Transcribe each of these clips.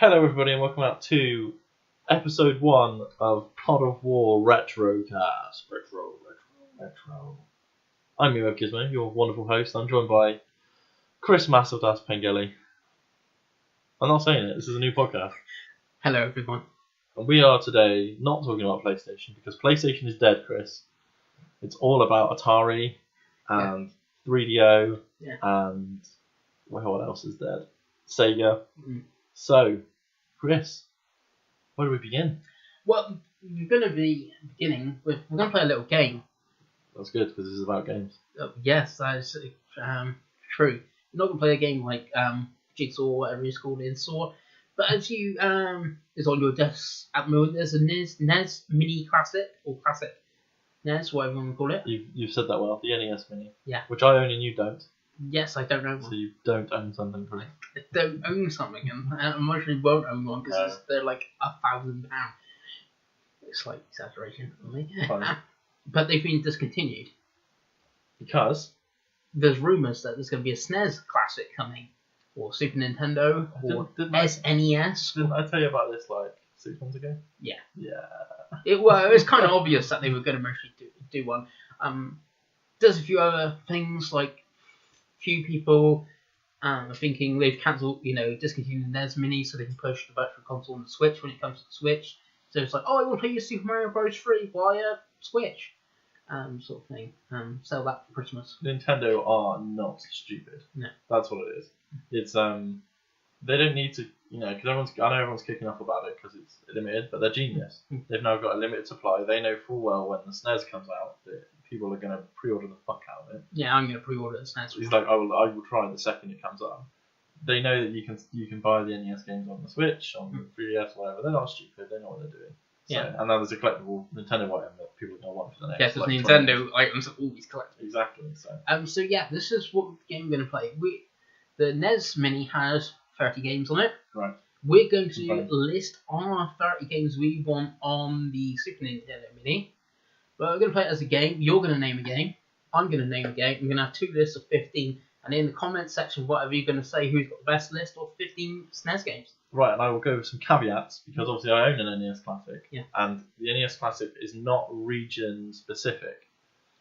Hello everybody and welcome out to episode 1 of Pod of War RetroCast. Retro. I'm EOFGizmo, your wonderful host. I'm joined by Chris Masofdas Pengelly. I'm not saying it, this is a new podcast. Hello everyone. And we are today not talking about PlayStation because PlayStation is dead, Chris. It's all about Atari and 3DO and what else is dead? Sega. So, Chris, where do we begin? Well, we're going to be beginning with, we're going to play a little game. That's good because this is about games. Yes, that is true. We're not going to play a game like Jigsaw or whatever it's called in Saw. But as you is on your desk at the moment, there's a NES Mini Classic or Classic NES, whatever you want to call it. You've said that well. The NES Mini. Yeah. Which I own and you don't. Yes, I don't own one. So you don't own something, Chris. I don't own something, and I emotionally won't own one because they're like £1,000. It's like exaggeration for me. But they've been discontinued. Because? There's rumours that there's going to be a SNES Classic coming, or Super Nintendo, or SNES. Didn't I tell you about this like 6 months ago? Yeah. Yeah. It was kind of obvious that they were going to mostly do one. There's a few other things, like few people are thinking they've cancelled, discontinued the NES Mini so they can push the virtual console on the Switch when it comes to the Switch. So it's like, I want to play your Super Mario Bros. 3 via Switch, sort of thing. Sell that for Christmas. Nintendo are not stupid. No. That's what it is. It's they don't need to, because I know everyone's kicking off about it because it's limited, but they're genius. They've now got a limited supply. They know full well when the SNES comes out that people are going to pre-order the fuck out of it. Yeah, I'm going to pre-order the SNES. He's like, I will try the second it comes up. They know that you can buy the NES games on the Switch, on the 3DS, whatever. They're not stupid. They know what they're doing. So, Yeah. And then there's a collectible Nintendo item that people are going to want for the next. Yes, there's Nintendo items are always collectible. Exactly. So yeah, this is what game we're going to play. The NES Mini has 30 games on it. Right. We're going to list our 30 games we want on the Super Nintendo Mini. But we're going to play it as a game. You're going to name a game. I'm going to name a game. We're going to have 2 lists of 15. And in the comments section, whatever you're going to say, who's got the best list of 15 SNES games. Right, and I will go with some caveats because obviously I own an NES Classic. Yeah. And the NES Classic is not region specific.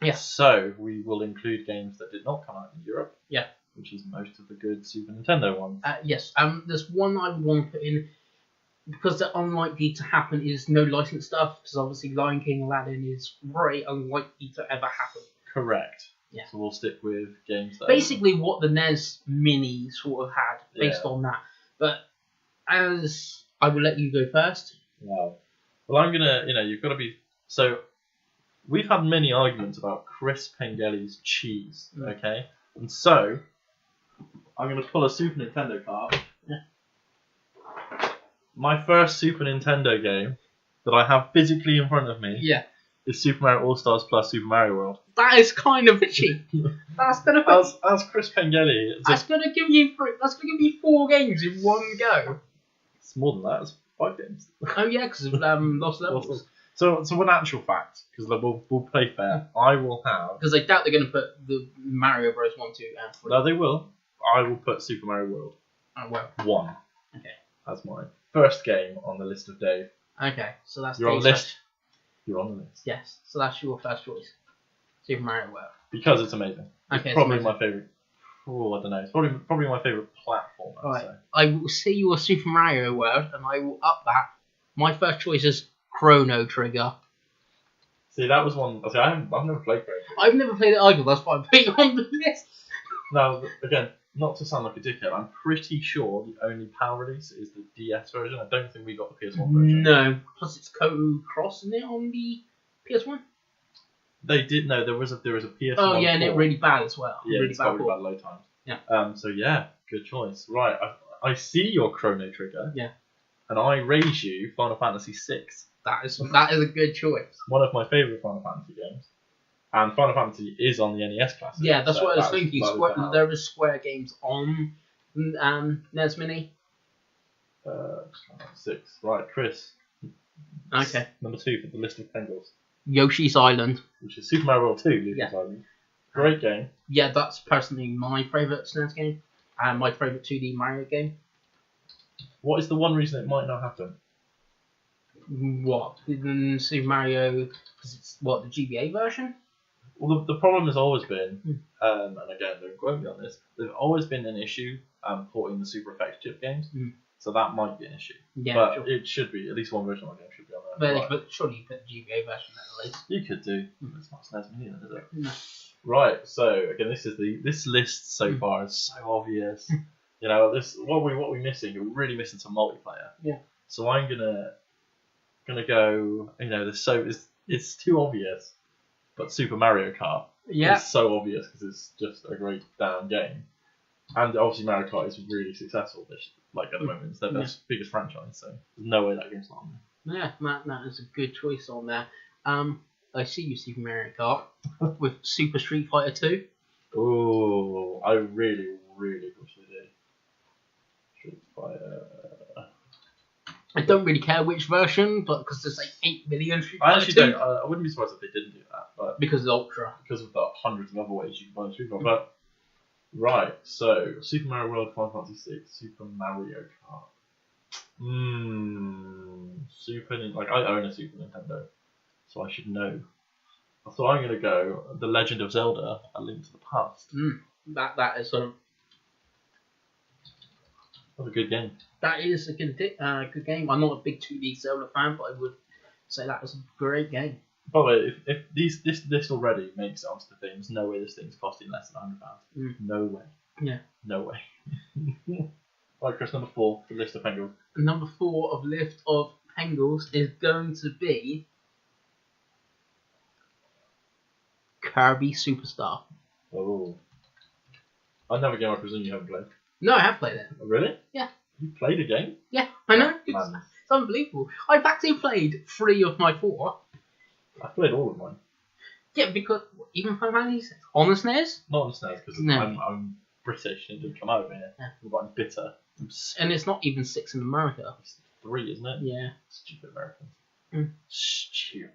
Yeah. So we will include games that did not come out in Europe. Yeah. Which is most of the good Super Nintendo ones. Yes. There's one I want to put in because they're unlikely to happen is no licensed stuff, because obviously Lion King Aladdin is very unlikely to ever happen. Correct. Yeah. So we'll stick with games that basically what the NES Mini sort of had based on that. But as I will let you go first. Wow. Well, I'm gonna, you've got to be. So we've had many arguments about Chris Pengelly's cheese, okay? And so I'm gonna pull a Super Nintendo card. My first Super Nintendo game that I have physically in front of me is Super Mario All-Stars plus Super Mario World. That is kind of a cheat. That's gonna as Chris Pengelly. That's gonna give you 4 games in one go. It's more than that. It's 5 games. Oh yeah, because of Lost Levels. So in actual fact, because we'll play fair, I will have. Because I doubt they're gonna put the Mario Bros 1, 2, and 3. No, they will. I will put Super Mario World. Oh well. 1. Okay. That's my first game on the list of Dave. Okay, so that's You're on the list. You're on the list. Yes, so that's your first choice. Super Mario World. Because it's amazing. Okay, it's probably my favourite. Oh, I don't know. It's probably my favourite platform. Right. I will say your Super Mario World, and I will up that. My first choice is Chrono Trigger. See, that was one. See, I've never played Chrono Trigger. I've never played it either. That's why I put it on the list. Now, again, not to sound like a dickhead, I'm pretty sure the only PAL release is the DS version. I don't think we got the PS1 version. No, plus it's co-cross, isn't it, on the PS1? They did. No, there was a PS1. Oh yeah, and it's really bad as well. Yeah, really it's probably bad low times. Yeah. So yeah, good choice. Right, I see your Chrono Trigger. Yeah. And I raise you Final Fantasy VI. That is a good choice. One of my favourite Final Fantasy games. And Final Fantasy is on the NES Classic. Yeah, that's what I was thinking. There is Square games on NES Mini. 6. Right, Chris. Okay. Number 2 for the list of Pringles. Yoshi's Island. Which is Super Mario World 2, Yoshi's Island. Great game. Yeah, that's personally my favourite SNES game. And my favourite 2D Mario game. What is the one reason it might not happen? What? In Super Mario, because it's what, the GBA version? Well, the problem has always been, and again, don't quote me on this, there's always been an issue porting the Super Effects chip games, so that might be an issue. Yeah, but sure. it should be, at least one version of the game should be on there. But surely you put the GBA version at least. You could do. It's not SNES Mini, then, is it? No. Right, so again, this list so far is so obvious. You know, what we're missing, we're really missing some multiplayer. Yeah. So I'm gonna go. You know, it's too obvious, but Super Mario Kart is so obvious because it's just a great damn game, and obviously Mario Kart is really successful. At the moment, it's their biggest franchise, so there's no way that game's not on there. Yeah, that is a good choice on there. I see you, Super Mario Kart with Super Street Fighter 2. Oh, I really, really wish they did. Street Fighter. I don't really care which version, but because there's like 8 million Street I Fighter actually 2. don't. I wouldn't be surprised if they didn't do that, but Because it's Ultra. because of the hundreds of other ways you can buy the Street Fighter. But right, so Super Mario World, Final Fantasy VI, Super Mario Kart. I own a Super Nintendo, so I should know. So I'm gonna go The Legend of Zelda: A Link to the Past. That is a That's a good game. That is a good game. I'm not a big 2D Zelda fan, but I would say that was a great game. By the way, if this list already makes it onto the thing, there's no way this thing's costing less than £100. No way. Yeah. No way. Right, Chris, number 4, the list of Pengals. Number 4 of list of Pengals is going to be Kirby Superstar. Oh. Another game I presume you haven't played. No, I have played it. Oh, really? Yeah. You played a game? Yeah, I know. Man. It's unbelievable. I've actually played 3 of my 4. I've played all of mine. Yeah, because even Final Fantasy on the SNES? Not on the SNES, because I'm British and it didn't come over here. Yeah. But I'm bitter. And it's not even 6 in America. It's 3, isn't it? Yeah. Stupid Americans. Stupid.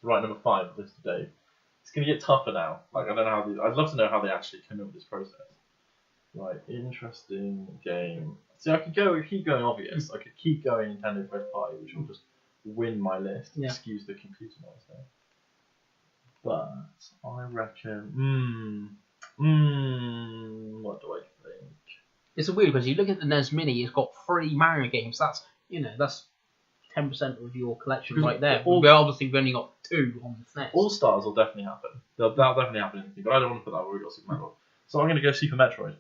Right, number 5 of this today. It's going to get tougher now. I don't know how I'd love to know how they actually came up with this process. Right, interesting game. See, I could keep going obvious. I could keep going Nintendo First Party, which will just win my list. Yeah. Excuse the computer noise there. But I reckon, what do I think? It's a weird because you look at the NES Mini, it's got 3 Mario games. That's 10% of your collection right there. Obviously, we've only got 2 on the SNES. All Stars will definitely happen. That'll definitely happen in the thing, but I don't want to put that where we got Super Metroid. So I'm going to go Super Metroid.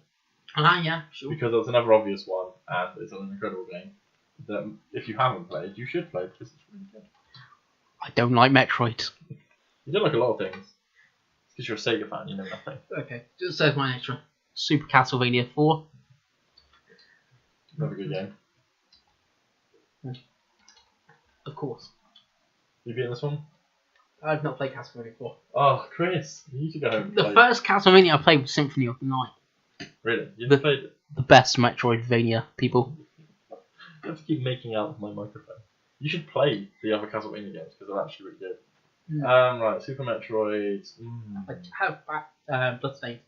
Yeah, sure. Because that's another obvious one, and it's an incredible game that if you haven't played, you should play because it's really good. I don't like Metroid. You don't like a lot of things. It's because you're a Sega fan, you know nothing. Okay, just says my next one. Super Castlevania 4. Another good game. Of course. You beaten this one? I've not played Castlevania 4. Oh, Chris, you need to go home and play. The first Castlevania I played was Symphony of the Night. Really? You haven't played it? The best Metroidvania, people. You have to keep making out with my microphone. You should play the other Castlevania games because they're actually really good. Right, Super Metroid. I have Bloodstained.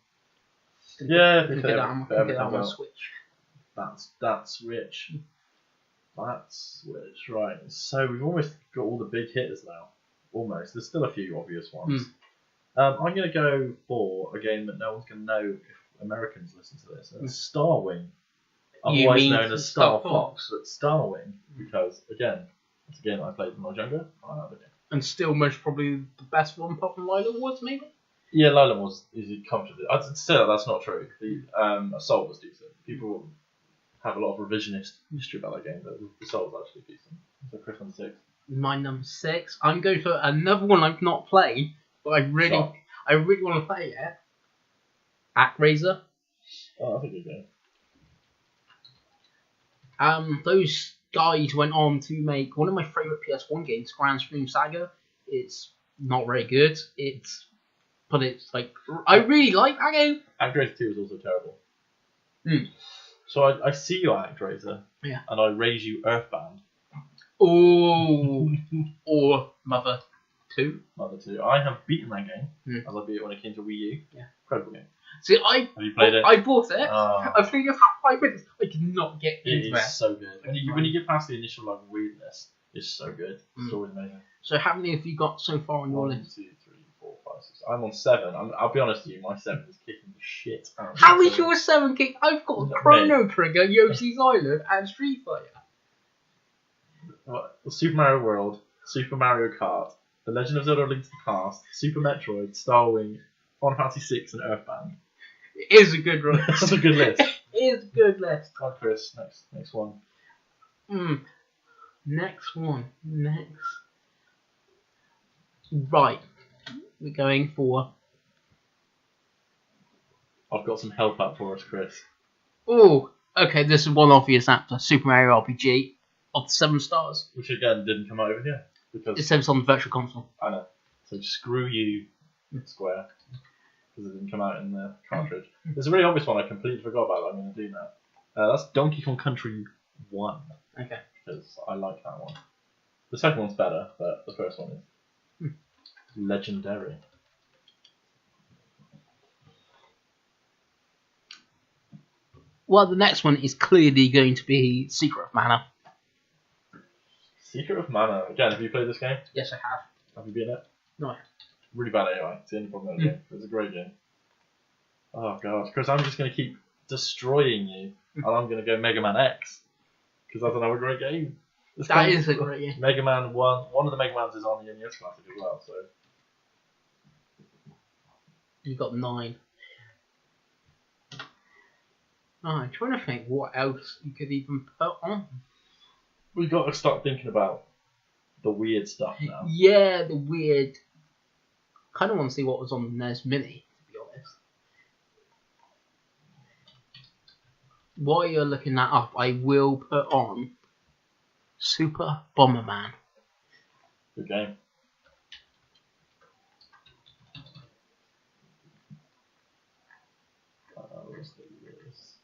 Yeah, Can get that on my Switch. That's rich. That's rich, right. So we've almost got all the big hitters now. Almost. There's still a few obvious ones. I'm going to go for a game that no one's going to know if Americans listen to this. It's Starwing. Otherwise known as Star Fox, but Starwing, because, again, it's a game I played when I was younger. I love it. And still most probably the best one apart from Lila Woods, maybe? Yeah, Lila was easy comfortably. I'd say that's not true. The Assault was decent. People have a lot of revisionist history about that game, but the Assault was actually decent. So Chris number 6. My number 6. I'm going for another one I've not played, but I really want to play it. ActRaiser. Oh, that's a good game. Those guys went on to make one of my favourite PS1 games, Grand Stream Saga. It's not very good. But it's like, I really like that game. ActRaiser 2 is also terrible. So I see you at ActRaiser, and I raise you Earthbound. Oh, or Mother 2. Mother 2. I have beaten that game, as I beat it when it came to Wii U. Yeah. Incredible game. See, Have you played it? I bought it. Oh, I played it for 5 minutes. I could not get it into it. is so good. When you get past the initial like weirdness, it's so good. It's always amazing. So how many have you got so far on your 1, list? 2, 3, 4, 5, 6. I'm on 7. I'll be honest with you, my 7 is kicking the shit out of How me. is your 7 kick? I've got No, Chrono Trigger, Yoshi's Island, and Street Fighter. What? Super Mario World, Super Mario Kart, The Legend of Zelda: Link to the Past, Super Metroid, Star Wing, Final Fantasy 6, and Earthbound. It is a good list. That's a good list. It is a good list. Come on, Chris. Next one. Next one. Right. We're going for. I've got some help out for us, Chris. Oh, okay. This is one obvious answer. Super Mario RPG of 7 stars. Which again didn't come out over here because It says on the Virtual Console. I know. So screw you, Square, because it didn't come out in the cartridge. There's a really obvious one I completely forgot about that I'm going to do now. That's Donkey Kong Country 1. Okay. Because I like that one. The second one's better, but the first one is legendary. Well, the next one is clearly going to be Secret of Mana. Secret of Mana. Again, have you played this game? Yes, I have. Have you beaten it? No, I haven't. Really bad AI. It's the only problem with the game. It's a great game. Oh god, Chris, I'm just going to keep destroying you, and I'm going to go Mega Man X because that's another great game. That is a great game. Mega Man 1. One of the Mega Mans is on the SNES Classic as well. So You've got 9. Oh, I'm trying to think what else you could even put on. we've got to start thinking about the weird stuff now. Yeah, the weird. Kind of want to see what was on the NES Mini, to be honest. While you're looking that up, I will put on Super Bomberman. Good game. Where's the list?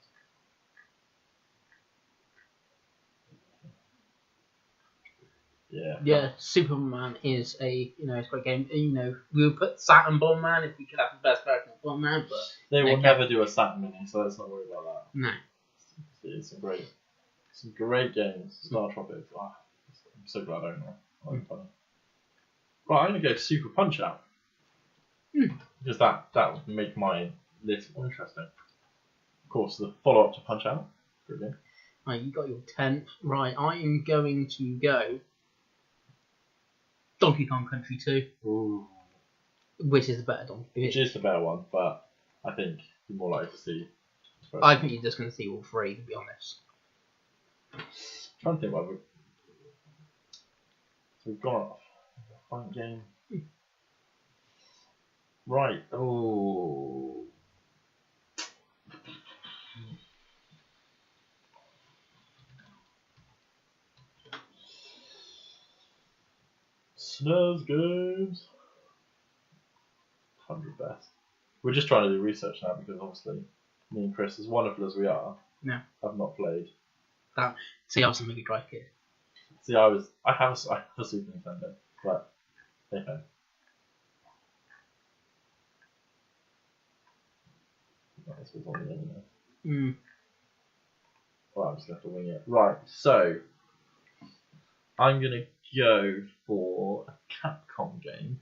Yeah, Superman is it's a great game. We'll put Saturn Bomberman if we could have the best version of Bomberman, but They will never do a Saturn Mini, so let's not worry about that. no. It's some great games. Star Tropics. Oh, I'm so glad I own that. I like funny. Right, I'm gonna go Super Punch Out. Because that would make my list more interesting. Of course, the follow up to Punch Out. Good game. Right, you got your 10th. Right, I am going to go Donkey Kong Country 2. Ooh. Which is the better Donkey Kong? Which is the better one, but I think you're more likely to see. I think you're just going to see all 3, to be honest. I'm trying to think what we've got a fun game. Right. Oh. SNES games. 100 best. We're just trying to do research now because obviously me and Chris, as wonderful as we are, have not played. See, I was a Mega Drive kid. See, I have a Super Nintendo, but hey ho. This was on the internet. Well, I'm just going to have to wing it. Right, so I'm going to go for a Capcom game.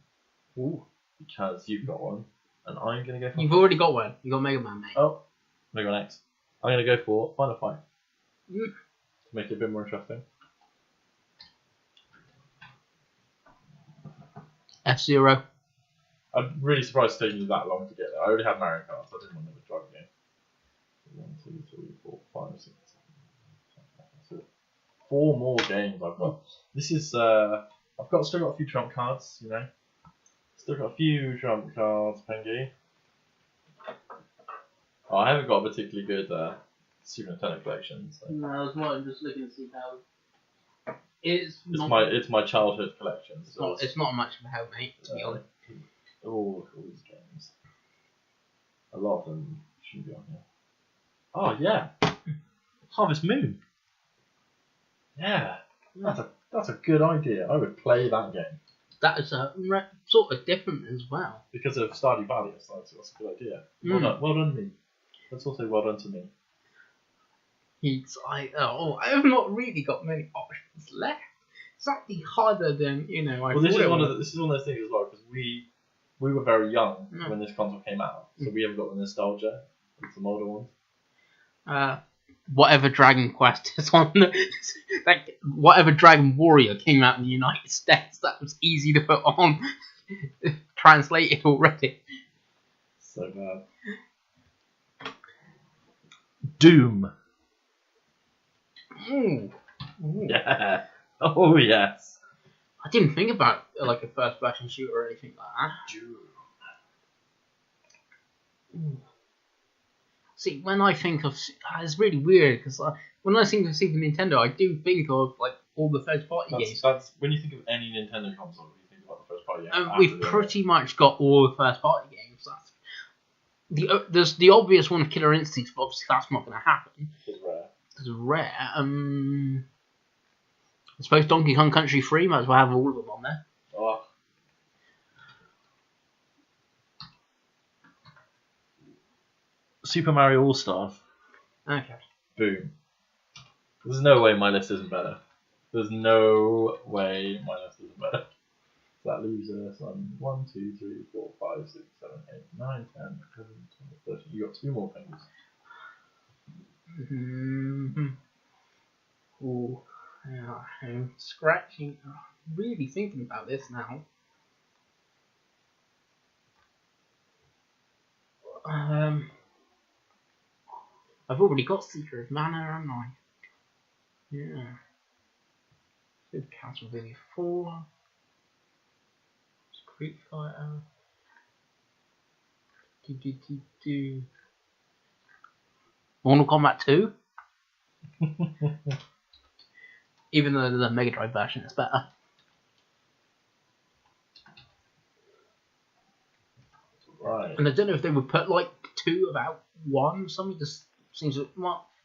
Ooh. Because you've got one, and I'm going to go for... You've already got one. You got Mega Man, mate. Oh, Mega Man X. I'm going to go for Final Fight. To make it a bit more interesting. F-Zero. I'm really surprised it's taking you that long to get there. I already had Mario Kart, so I didn't want to drive a game. 1, 2, 3, 4, 5, 6, 7, 8, 4 more games I've got. This is I've still got a few trump cards, Still got a few trump cards, Pengy. Oh, I haven't got a particularly good Super Nintendo collection. So. No, as well. I'm just looking to see how. It's my childhood collection. It's not much of a help, mate. To be honest. All these games. A lot of them shouldn't be on here. Oh yeah, Harvest Moon. Yeah, that's a good idea. I would play that game. that is sort of different as well. Because of Stardew Valley, so that's a good idea. Well done me. Let's also well done to me. I have not really got many options left. It's actually harder than I Well, this is one of those things as well, because we were very young when this console came out, so we haven't got the nostalgia of some older ones. Whatever Dragon Quest is on, whatever Dragon Warrior came out in the United States, that was easy to put on, translated already. So bad. Doom. Ooh. Yeah. Oh yes. I didn't think about like a first-person shooter or anything like that. Doom. See, when I think of, it's really weird because when I think of Super Nintendo, I do think of like all the first-party games. That's when you think of any Nintendo console, you think about the first-party games. We've pretty much got all the first-party games. There's the obvious one of Killer Instinct, but obviously that's not going to happen. It's rare. I suppose Donkey Kong Country 3 might as well have all of them on there. Oh. Super Mario All-Stars. Okay. Boom. There's no way my list isn't better. There's no way my list isn't better. So that leaves us on 1, 2, 3, 4, 5, 6, 7, 8, 9, 10, 11, 12, 13. You got 2 more things. Mm-hmm. Ooh. Yeah, I'm scratching. Really thinking about this now. I've already got Secret of Mana, haven't I? Yeah. Super Castlevania 4. Street Fighter. Mortal Kombat 2. Even though the Mega Drive version is better. Right. And I don't know if they would put like 2 about 1. Something just seems like,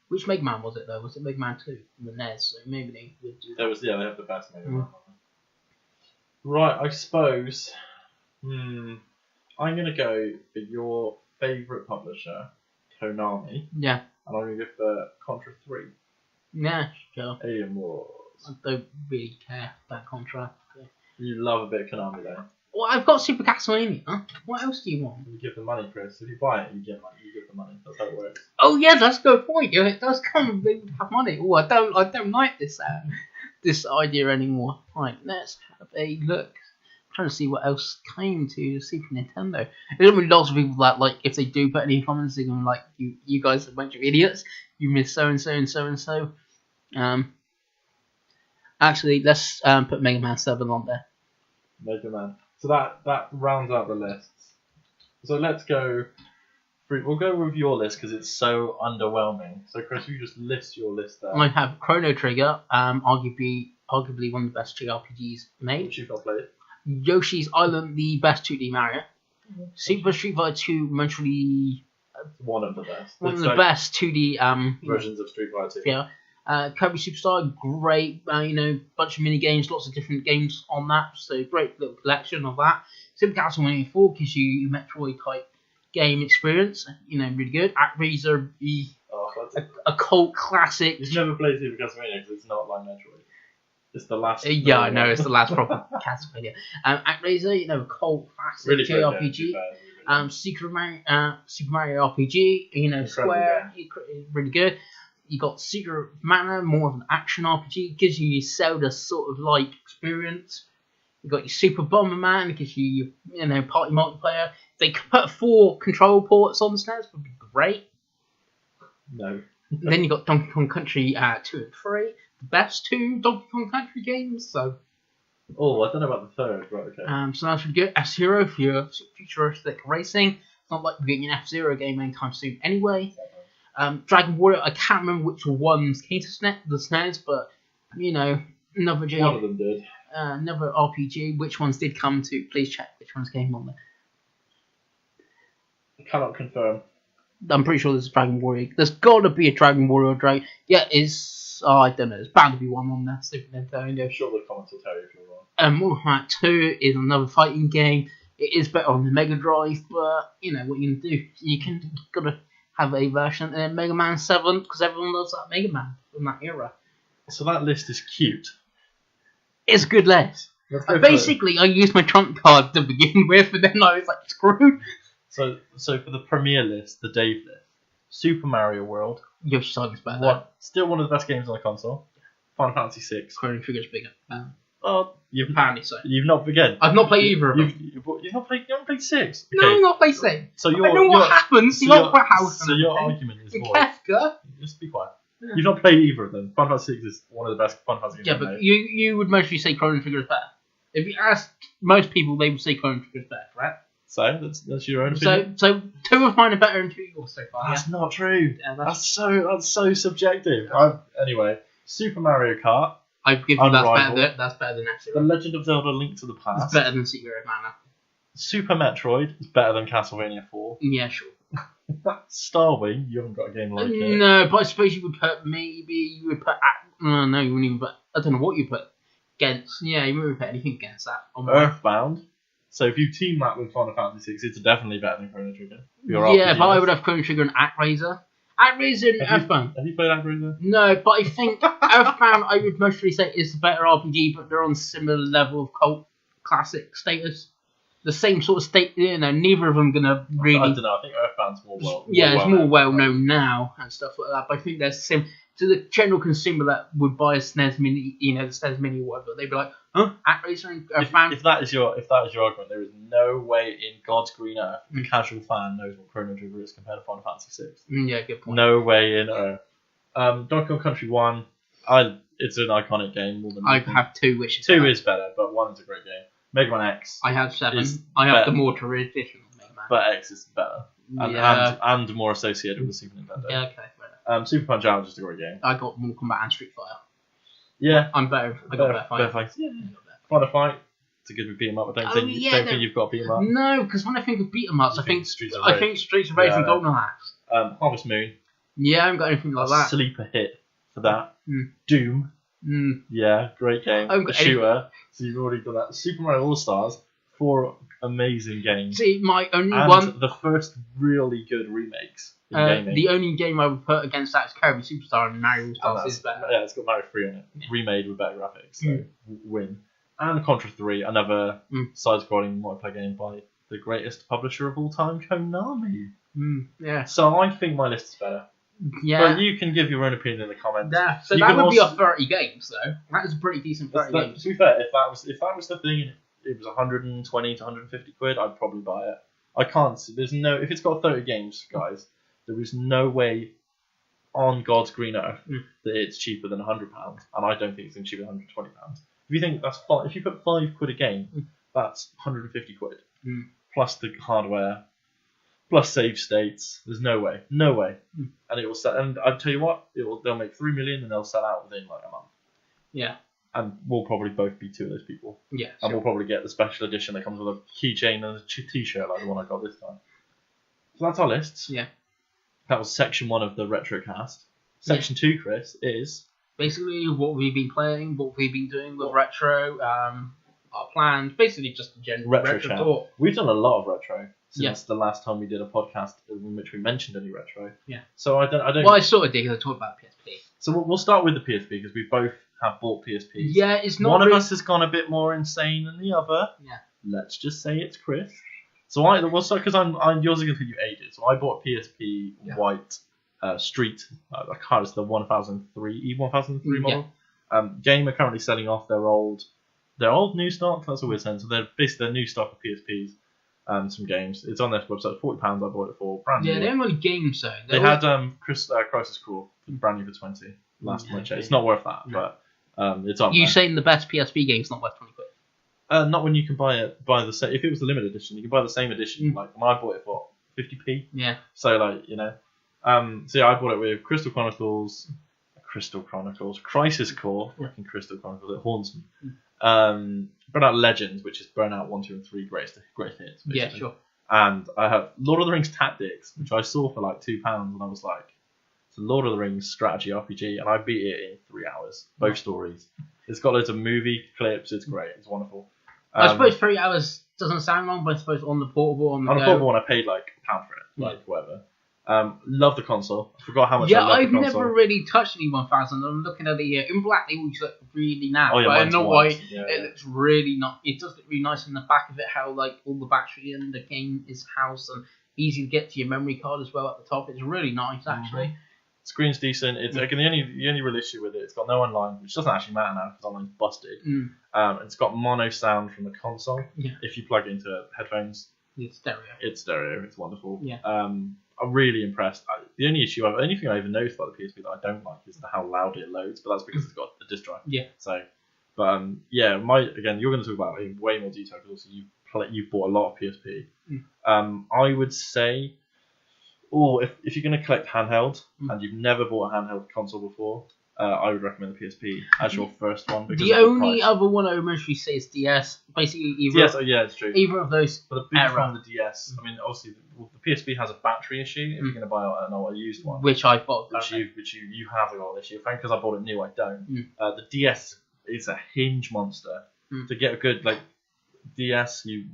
which Mega Man was it though? Was it Mega Man 2? The NES, so maybe they would do that. They have the best Mega Man. Right, I suppose. I'm gonna go for your favourite publisher, Konami. Yeah. And I'm gonna go for Contra 3. Yeah, sure. Alien Wars. I don't really care about Contra. So. You love a bit of Konami though. Well, I've got Super Castlevania. Huh? What else do you want? You give the money, Chris. If you buy it, you get money. You give the money. That's how it works. Oh yeah, that's a good point. Yeah, it does come. They have money. Oh, I don't like this idea anymore. Right, let's have a look. I'm trying to see what else came to Super Nintendo. There's really lots of people that like if they do put any comments, they're going like you guys are a bunch of idiots. You missed so and so and so and so. Actually, let's put Mega Man 7 on there. Mega Man. So that rounds out the lists. So let's go. We'll go with your list because it's so underwhelming. So Chris, you just list your list there. I have Chrono Trigger, arguably one of the best JRPGs made. Which you've not played. Yoshi's Island, the best 2D Mario. Super Street Fighter 2, eventually one of the best. One of the best 2D versions of Street Fighter 2. Yeah. Kirby Superstar, great, bunch of mini games, lots of different games on that, so great little collection of that. Super Castlevania 4 gives you a Metroid type game experience, really good. ActRaiser, a cult classic. You've never played Super Castlevania because it's not like Metroid. It's the last. Yeah, I know, it's the last proper Castlevania. ActRaiser, a cult classic really JRPG. Super Mario RPG, Square, really good. You got Secret of Mana, more of an action RPG, gives you your Zelda sort of like experience. You got your Super Bomberman, gives you your party multiplayer. If they could put 4 control ports on the SNES, would be great. No. Then you got Donkey Kong Country 2 and 3, the best 2 Donkey Kong Country games. So. Oh, I don't know about the third, but okay. So that's really good. F-Zero for your futuristic racing. It's not like we're getting an F-Zero game anytime soon anyway. Dragon Warrior, I can't remember which ones came to the SNES, but, another JRPG. One of them did. Another RPG. Which ones did come to? Please check which ones came on there. I cannot confirm. I'm pretty sure there's a Dragon Warrior. There's got to be a Dragon Warrior. I don't know. There's bound to be one on there. Super Nintendo. I'm sure the comments will tell you if you're wrong. Mortal Kombat 2 is another fighting game. It is better on the Mega Drive, but you know what you can do. Gotta have a version. And then Mega Man 7, because everyone loves that Mega Man from that era. So that list is cute. It's a good list. Basically, I used my trump card to begin with, and then I was like, screwed. So for the premiere list, the Dave list, Super Mario World. Yoshi's Island's better. Still one of the best games on the console. Final Fantasy 6. Chrono Trigger's bigger. You've Apparently so. You've not again. I've not played either of them. You've not played 6. No, Okay. not played 6. So I know what happens. So Not what house. So your argument is more. Kefka. Just be quiet. Yeah. You've not played either of them. Final Fantasy 6 is one of the best Final Fantasy games. Yeah, but you would mostly say Chrono Trigger is better. If you ask most people, they would say Chrono Trigger is better, right? So that's your own opinion. So 2 of mine are better than 2 of yours so far. That's not true. Yeah, that's so subjective. Anyway, Super Mario Kart. I've given that's better than The Legend of Zelda: Link to the Past. It's better than Secret of Mana. Super Metroid is better than Castlevania 4. Yeah, sure. Starwing, you haven't got a game like it. No, but I suppose you would put no, you wouldn't even put. I don't know what you put against. Yeah, you wouldn't put anything against that. Earthbound. So if you team that with Final Fantasy 6, it's definitely better than Chrono Trigger. Yeah, but I would have Chrono Trigger and ActRaiser. ActRaiser and Earthbound. Have you played ActRaiser? No, but I think Earthbound, I would mostly say, is the better RPG, but they're on similar level of cult classic status. The same sort of state, neither of them gonna really. I don't know. I think Earthbound's more well. It's more well known now and stuff like that. But I think there's to the general consumer that would buy a SNES Mini, the SNES Mini or whatever, they'd be like, huh, ActRaiser and Earthbound. If that is your argument, there is no way in God's green earth the casual fan knows what Chrono Trigger is compared to Final Fantasy 6. Yeah, good point. No way in earth. Donkey Kong Country 1, it's an iconic game more than. I have 2 wishes. 2 is better, but 1 is a great game. Mega Man X. I have 7. I have the more traditional Mega Man. But X is better. And more associated with the Super Nintendo. Yeah, okay, fair enough. Super Punch Out is just a great game. I got Mortal Kombat and Street Fighter. Yeah. I'm better. I got better fights. Yeah. Final Fight. It's a good beat 'em up. I don't think you've got beat 'em up. No, because when I think of beat 'em ups, I think Streets of Rage and Golden Axe. Harvest Moon. Yeah, I haven't got anything like that. Sleeper hit for that. Doom. Yeah, great game. A shooter. So you've already done that. Super Mario All Stars. 4 amazing games. See, my only and the first really good remakes in gaming. The only game I would put against that is Kirby Superstar, and Mario All Stars is better. Yeah, it's got Mario 3 on it. Yeah. Remade with better graphics. So win. And Contra 3, another side-scrolling multiplayer game by the greatest publisher of all time, Konami. Yeah. So I think my list is better. Yeah. But you can give your own opinion in the comments. Yeah. So that would be a 30 games, though. That is a pretty decent 30 games. To be fair, if that was the thing, it was 120 to 150 quid, I'd probably buy it. I can't see. If it's got 30 games, guys, there is no way on God's green earth that it's cheaper than £100, and I don't think it's cheaper than £120. If you think that's if you put £5 a game, that's 150 quid plus the hardware, plus save states. There's no way, and it will sell. And I'll tell you what, they'll make 3 million and they'll sell out within like a month. Yeah. And we'll probably both be 2 of those people. Yeah. And we'll probably get the special edition that comes with a keychain and a t-shirt like the one I got this time. So that's our lists. Yeah. That was section 1 of the RetroCast. Section 2, Chris, is basically what we've been playing, what we've been doing with retro, our plans, basically just a general retro talk. We've done a lot of retro since the last time we did a podcast in which we mentioned any retro. Yeah. So I don't. Well, I sort of did because I talked about PSP. So we'll start with the PSP because we both have bought PSPs. Yeah, it's not. One of us has gone a bit more insane than the other. Yeah. Let's just say it's Chris. So we'll start because yours are going to take you ages. So I bought a PSP white Street. I can't. It's the 1003 E1003 model. Game are currently selling off their old new stock. That's a weird sense. So they're basically their new stock of PSPs. Some games. It's on their website. £40 I bought it for. Brand new. Yeah, they haven't got games though. They had Crisis Core brand new for 20 last time I checked. It's not worth that, but it's on. You saying the best PSP game's not worth 20 quid? Not when you can buy the same. If it was the limited edition, you can buy the same edition. Like when I bought it for 50p. Yeah. So like so yeah, I bought it with Crystal Chronicles, Crisis Core, fucking Crystal Chronicles. It haunts me. Burnout Legends, which is Burnout 1, 2, and 3 great hits. Basically. Yeah, sure. And I have Lord of the Rings Tactics, which I saw for like £2, and I was like, it's a Lord of the Rings strategy RPG, and I beat it in 3 hours, both stories. It's got loads of movie clips. It's great. It's wonderful. I suppose 3 hours doesn't sound long, but I suppose on the portable, on the portable one, I paid like £1 for it, like whatever. Love the console. I forgot how much. Yeah, I love the I've console. never really touched any 1000. I'm looking at it here. In black, they always look really nice. Oh, yeah, but I don't know why it looks really not. It does look really nice in the back of it. How like all the battery in the game is housed and easy to get to your memory card as well at the top. It's really nice actually. Screen's decent. It's again the only real issue with it. It's got no online, which doesn't actually matter now because online's busted. It's got mono sound from the console. Yeah. If you plug it into headphones, it's stereo. It's stereo. It's wonderful. Yeah. I'm really impressed. The only thing I even noticed about the PSP that I don't like is how loud it loads, but that's because it's got a disc drive. Yeah. So, but yeah, again, you're going to talk about it in way more detail because also you've bought a lot of PSP. I would say. If you're going to collect handheld and you've never bought a handheld console before, I would recommend the PSP as your first one. Because the only other one I would mostly say is DS. Basically, DS. Yeah, it's true. Either of those. But the big problem with the DS, I mean, obviously the PSP has a battery issue. If you're going to buy a used one, which I bought, which you have got an issue. Because I bought it new, I don't. The DS is a hinge monster. To get a good DS, you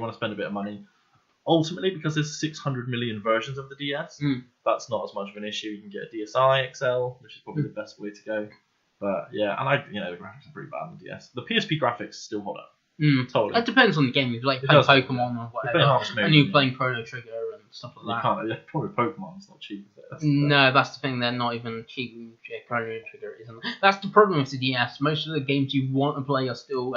want to spend a bit of money. Ultimately, because there's 600 million versions of the DS, that's not as much of an issue. You can get a DSi XL, which is probably the best way to go. But yeah, and the graphics are pretty bad on the DS. The PSP graphics still hold up. Totally. It depends on the game. If you like playing Pokemon or whatever, and you're playing Chrono Trigger and stuff like that. You can't. Probably Pokemon's not cheap, is it? No, that's the thing. They're not even cheap. Chrono Trigger isn't. That's the problem with the DS. Most of the games you want to play are still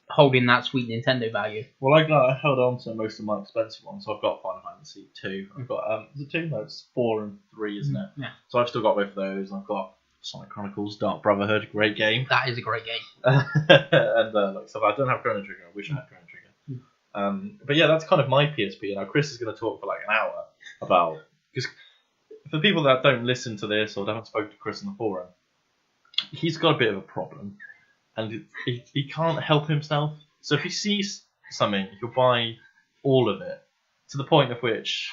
holding that sweet Nintendo value. Well, I held on to most of my expensive ones. So I've got Final Fantasy 2. I've got is it 2? No, it's 4 and 3, isn't it? Yeah. So I've still got both of those. I've got Sonic Chronicles, Dark Brotherhood, great game. That is a great game. And so I don't have Chrono Trigger. I wish I had Chrono Trigger. But yeah, that's kind of my PSP. Now Chris is going to talk for like an hour about, because for people that don't listen to this or haven't spoken to Chris in the forum, he's got a bit of a problem. And he can't help himself. So if he sees something, he'll buy all of it. To the point of which...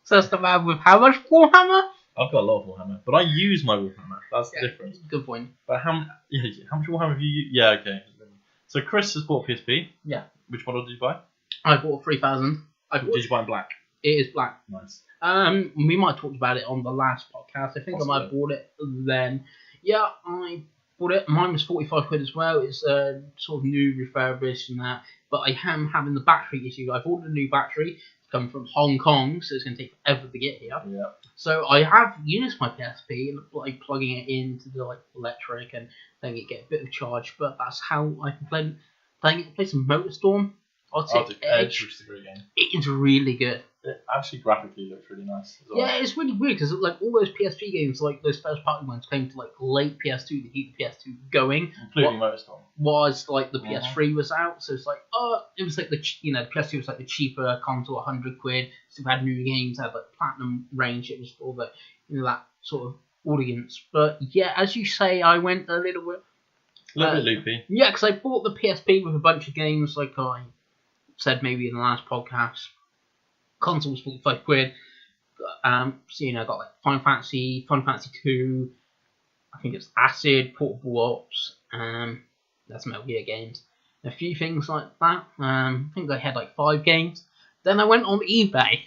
So that's the man with how much Warhammer? I've got a lot of Warhammer. But I use my Warhammer. That's the difference. Good point. But how much Warhammer have you used? Yeah, okay. So Chris has bought PSP. Yeah. Which model did you buy? I bought 3000. Did you buy in black? It is black. Nice. We might have talked about it on the last podcast. I think I might have bought it then. Yeah, I... it. Mine was 45 quid as well. It's sort of new, refurbished and that. But I am having the battery issue. I've ordered a new battery. It's come from Hong Kong, so it's going to take forever to get here. Yeah. So I have used my PSP and plugging it into the electric and letting it get a bit of charge. But that's how I can play some MotorStorm. I'll take Edge, which is a great game. It is really good. It actually graphically looks really nice as well. Yeah, it's really weird because all those PSP games, those first party ones, came to late PS2 to keep the PS2 going. Including MotorStorm. Was the PS3 was out, so it's it was the PS2 was the cheaper console, 100 quid. Still had new games, had platinum range. It was for the that sort of audience. But yeah, as you say, I went a little bit loopy. Yeah, because I bought the PSP with a bunch of games, like I said maybe in the last podcast. Console was 45 quid. I got Final Fantasy 2. I think it's Acid, Portable Ops. That's Metal Gear games. A few things like that. I think I had 5 games. Then I went on eBay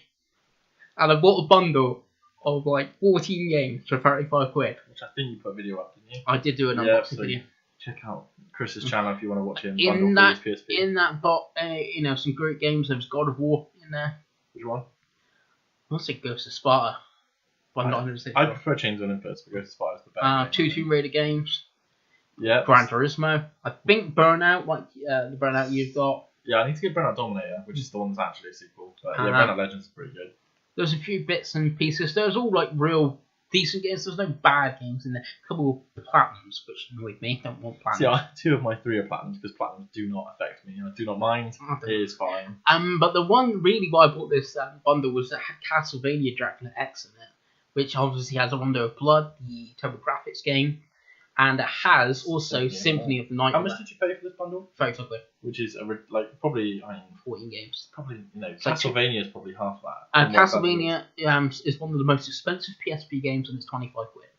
and I bought a bundle of 14 games for 35 quid. Which I think you put a video up, didn't you? I did do an unboxing video. Check out Chris's channel if you want to watch him. In that bot, some great games. There's God of War in there. Which one? I'll say Ghost of Sparta. I prefer Chains of Olympus, but Ghost of Sparta is the best. 2 Tomb Raider games. Yeah. Gran Turismo. I think Burnout, the Burnout you've got. Yeah, I need to get Burnout Dominator, which is the one that's actually a sequel. But yeah, Burnout Legends is pretty good. There's a few bits and pieces. There's all real decent games. There's no bad games in there. A couple of platinums, which annoyed me. Don't want platinums. See, 2 of my 3 are platinums because platinums do not affect me. I do not mind. It is fine. But the one really why I bought this bundle was that had Castlevania Dracula X in it, which obviously has a Wonder of Blood, the TurboGrafx game. and it has also Symphony of the Night. How much did you pay for this bundle? £35. Which is probably 14 games. Probably Castlevania is probably half that. And Castlevania is one of the most expensive PSP games, and it's £25.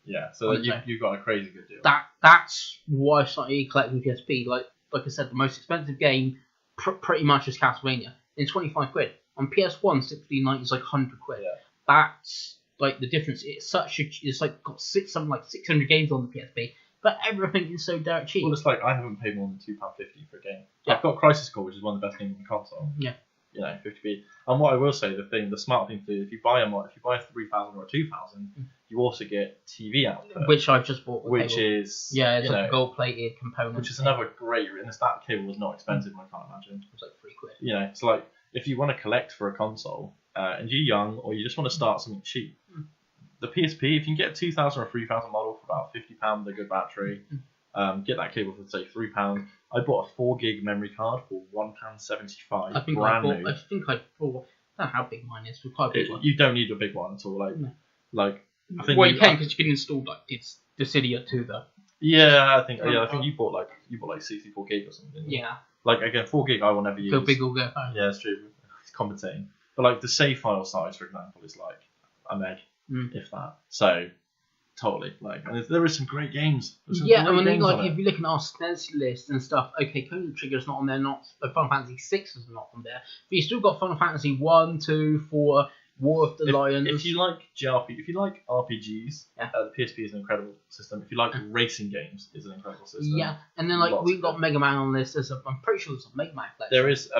Yeah, so you got a crazy good deal. That's why I started collecting PSP. Like I said, the most expensive game pretty much is Castlevania. It's £25. On PS1, 1690 is like £100. Yeah. That's like the difference. It's like got something like 600 games on the PSP, but everything is so dirt cheap. Well, it's like I haven't paid more than £2.50 for a game. Yeah. I've got Crisis Core, which is one of the best games on the console. Yeah. 50p. And what I will say, the smart thing to do, if you buy a 3000 or a 2000, you also get TV output, which I've just bought. Which is it's like a gold-plated component. Which is another great. And that cable was not expensive. I can't imagine. It was like £3. It's like if you want to collect for a console, and you're young, or you just want to start something cheap, the PSP, if you can get a 2000 or 3000 model for about £50 with a good battery, get that cable for say £3. I bought a 4 gig memory card for £1.75. I think I bought. I don't know how big mine is. Quite a big one. You don't need a big one at all. I think you can, because you can install Dissidia too, though. Yeah, I think you bought like 64 gig or something. Yeah. Like again, 4 gig I will never use. Go big or go home. Yeah, it's true. It's compensating. But like the save file size, for example, is like a meg, if that. So totally and there is some great games. If you look at our SNES list and stuff, okay, Chrono Trigger's not on there, Final Fantasy 6 is not on there, but you still got Final Fantasy 1, 2, 4, War of the Lions. If you like if you like RPGs, the PSP is an incredible system. If you like racing games, it's an incredible system. Yeah, and then we've got Mega Man on this. I'm pretty sure there's a Mega Man collection. There is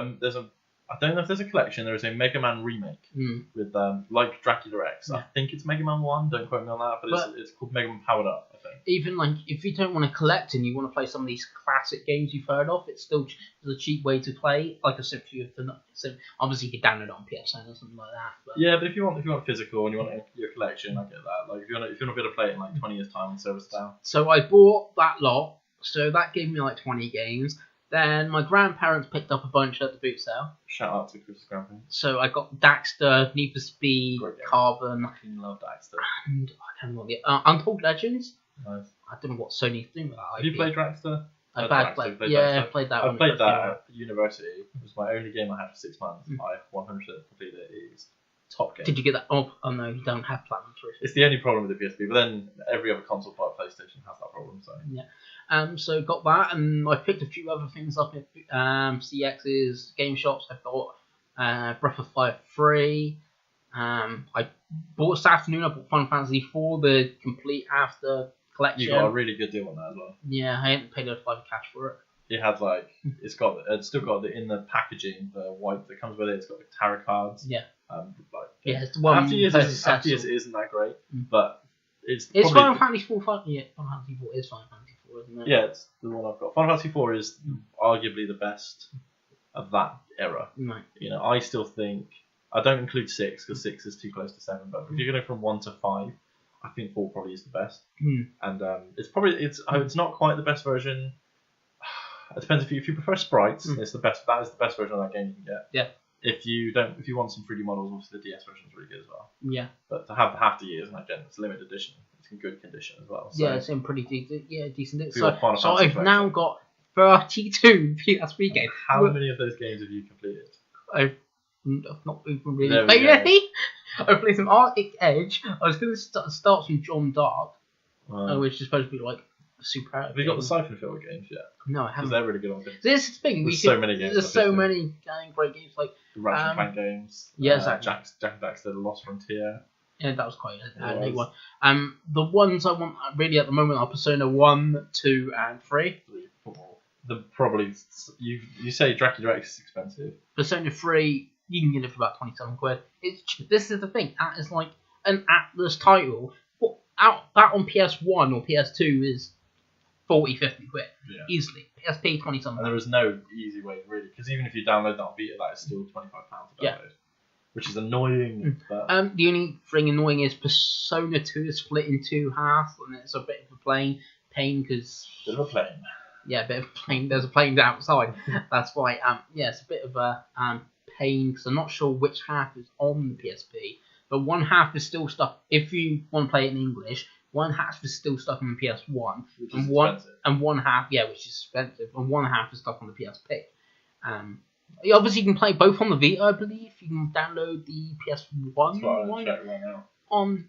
I don't know if there's a collection. There is a Mega Man remake with like Dracula X. I think it's Mega Man 1. Don't quote me on that, but it's called Mega Man Powered Up, I think. Even if you don't want to collect and you want to play some of these classic games you've heard of, it's still a cheap way to play. Like a Symphony of the Night. So obviously you can download it on PSN or something like that. But yeah, but if you want physical and you want your collection, I get that. Like if you want to be able to play it in like 20 years time and service down. So I bought that lot. So that gave me like 20 games. Then my grandparents picked up a bunch at the boot sale. Shout out to Chris's grandparents. So I got Daxter, Need for Speed, Carbon. I fucking love Daxter. And I can't remember Untold Legends. Nice. I don't know what Sony's doing with that. Have you played Daxter? I played that. Played that at university. It was my only game I had for 6 months. I 100% completed it. It is top game. Did you get that? Oh no, you don't have Platinum Choice. It's the only problem with the PSP, but then every other console but PlayStation has that problem. So yeah. So got that, and I picked a few other things up at CX's game shops. I bought Breath of Fire 3. I bought this afternoon. I bought Final Fantasy 4, the complete after collection. You got a really good deal on that as well. Yeah, I hadn't paid a $5 cash for it. It had it's still got in the packaging, the white that comes with it. It's got the tarot cards. Yeah. It's the one. After years, it isn't that great, but it's Final Fantasy 4. Yeah, Final Fantasy 4 is Final Fantasy 4, isn't it? Yeah, it's the one I've got. Final Fantasy 4 is arguably the best of that era. Right. I still think I don't include 6 because 6 is too close to 7. But if you're going from 1 to 5, I think 4 probably is the best. And it's not quite the best version. It depends if you prefer sprites. It's the best. That is the best version of that game you can get. Yeah. If you want some 3D models, obviously the DS version is really good as well. Yeah. But to have the half the years, and again, it's a limited edition. It's in good condition as well. So yeah, it's in pretty decent. So I've now got 32 PSP games. How many of those games have you completed? I've not even really played any. I've played some Arctic Edge. I was going to start from John Dark, which is supposed to be like super. Have you got the Siphon Filter games yet? No, I haven't. Because they're really good on this. This is the thing. There's so many games. There's so many great games like the Ratchet & Clank games. Yeah, exactly. Jack and Daxter, The Lost Frontier. Yeah, that was quite a neat one. The ones I want really at the moment are Persona 1, 2, and 3. You say Dracula X is expensive. Persona 3, you can get it for about £27. This is the thing. That is like an Atlas title. That on PS1 or PS2 is 40, 50 quid. Yeah. Easily. PSP, 20 something. And there is no easy way, really, because even if you download that on Vita, that is still £25 to download. Yeah. Which is annoying. But the only thing annoying is Persona 2 is split in 2 halves, and it's a bit of a pain because. Bit of a plane. Yeah, a bit of a plane. There's a plane outside. That's why. It's a bit of a pain because I'm not sure which half is on the PSP. But one half is still stuff. If you want to play it in English, One half is still stuck on the PS1, Which is expensive. and one half, which is expensive, and one half is stuck on the PSP. Obviously, you can play both on the Vita, I believe. You can download the PS1 one on.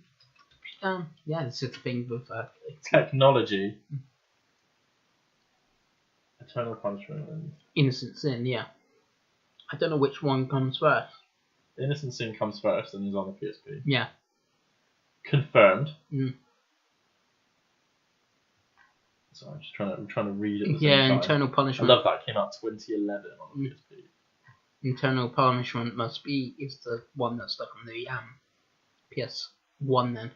This is the thing with technology. Eternal Punishment and Innocent Sin. Yeah, I don't know which one comes first. Innocent Sin comes first and is on the PSP. Yeah. Confirmed. Mm. So I'm just trying to read it. Eternal Punishment. I love that. It came out 2011 on the PSP. Eternal Punishment is the one that's stuck on the PS1 then.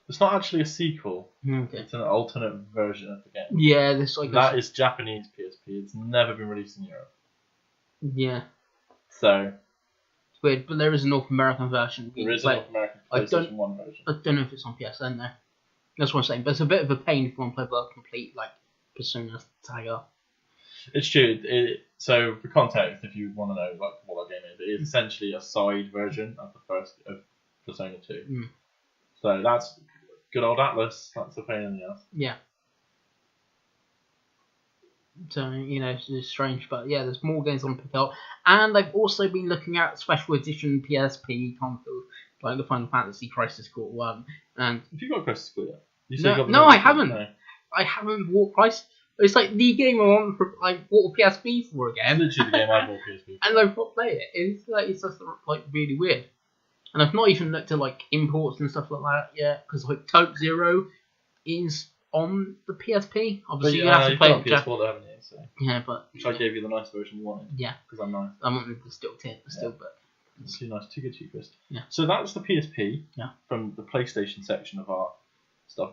It's not actually a sequel. Okay. It's an alternate version of the game. Yeah, there's like that is Japanese PSP. It's never been released in Europe. Yeah. So it's weird, but there is a North American version. There is a North American PlayStation 1 version. I don't know if it's on PSN though. That's what I'm saying. But it's a bit of a pain if you want to play the complete Persona saga. It's true. So for context, if you want to know what that game is, it is essentially a side version of the first of Persona 2. Mm. So that's good old Atlas. That's a pain in the ass. Yeah. So it's strange, but yeah, there's more games on pick up, and I've also been looking at special edition PSP consoles like the Final Fantasy Crisis Core 1. And have you got Crisis Core yet? No, I haven't. No. I haven't bought Crisis. It's like the game I want for bought a PSP for again. It's literally the game I bought PSP. And I've not played it. It's just really weird. And I've not even looked at imports and stuff like that yet, because Type 0 is on the PSP. Obviously, you have to play it. PS4 though, haven't you? So. Yeah, but which I gave you the nice version you wanted. Yeah, because I'm nice. I wanted the still tip, but it's too nice, too good, too crisp. Yeah. So that's the PSP. Yeah. From the PlayStation section of our stuff.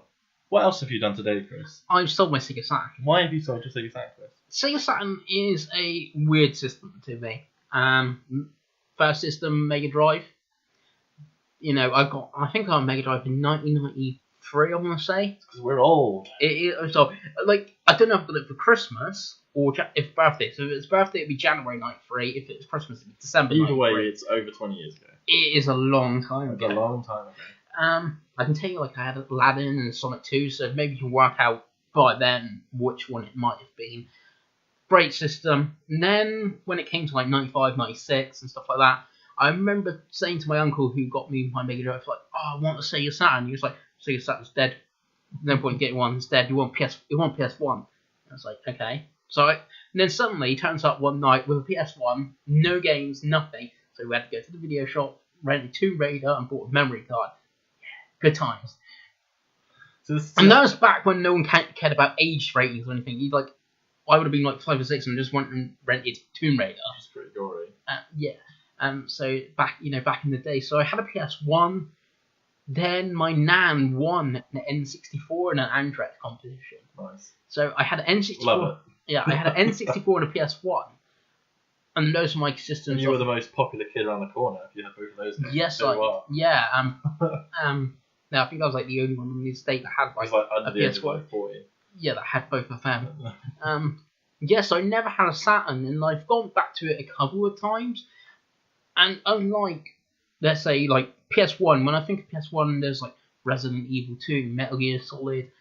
What else have you done today, Chris? I've sold my Sega Saturn. Why have you sold your Sega Saturn, Chris? Sega Saturn is a weird system to me. First system, Mega Drive. I think I got Mega Drive in 1993, I want to say. Because we're old. So, I don't know if I got it for Christmas or if birthday. So if it's birthday, it'd be January 93. If it's Christmas, it'd be December 93. Either way, it's over 20 years ago. It is a long time ago. It's a long time ago. I can tell you, I had Aladdin and Sonic 2, so maybe you can work out by then which one it might have been. Great system. And then, when it came to 95, 96 and stuff like that, I remember saying to my uncle who got me my Mega Drive, I want a Sega Saturn. He was like, Sega Saturn's dead. No point in getting one, it's dead. You want PS1. I was like, okay. So, and then suddenly, he turns up one night with a PS1, no games, nothing. So we had to go to the video shop, rented Tomb Raider, and bought a memory card. Good times. And that was back when no one cared about age ratings or anything. I would have been 5 or 6 and just went and rented Tomb Raider. Which is pretty gory. Yeah. So back in the day. So I had a PS1. Then my nan won an N64 in an Andrex competition. Nice. So I had an N64. Love it. Yeah, I had an N64 and a PS1. And those were my systems. And you were the most popular kid around the corner if you had both of those games. Yes, yeah. No, I think I was the only one in the estate that had under the age of 40. Yeah, that had both of them. Yes, I never had a Saturn, and I've gone back to it a couple of times. And unlike, let's say, PS1, when I think of PS1, there's Resident Evil 2, Metal Gear Solid,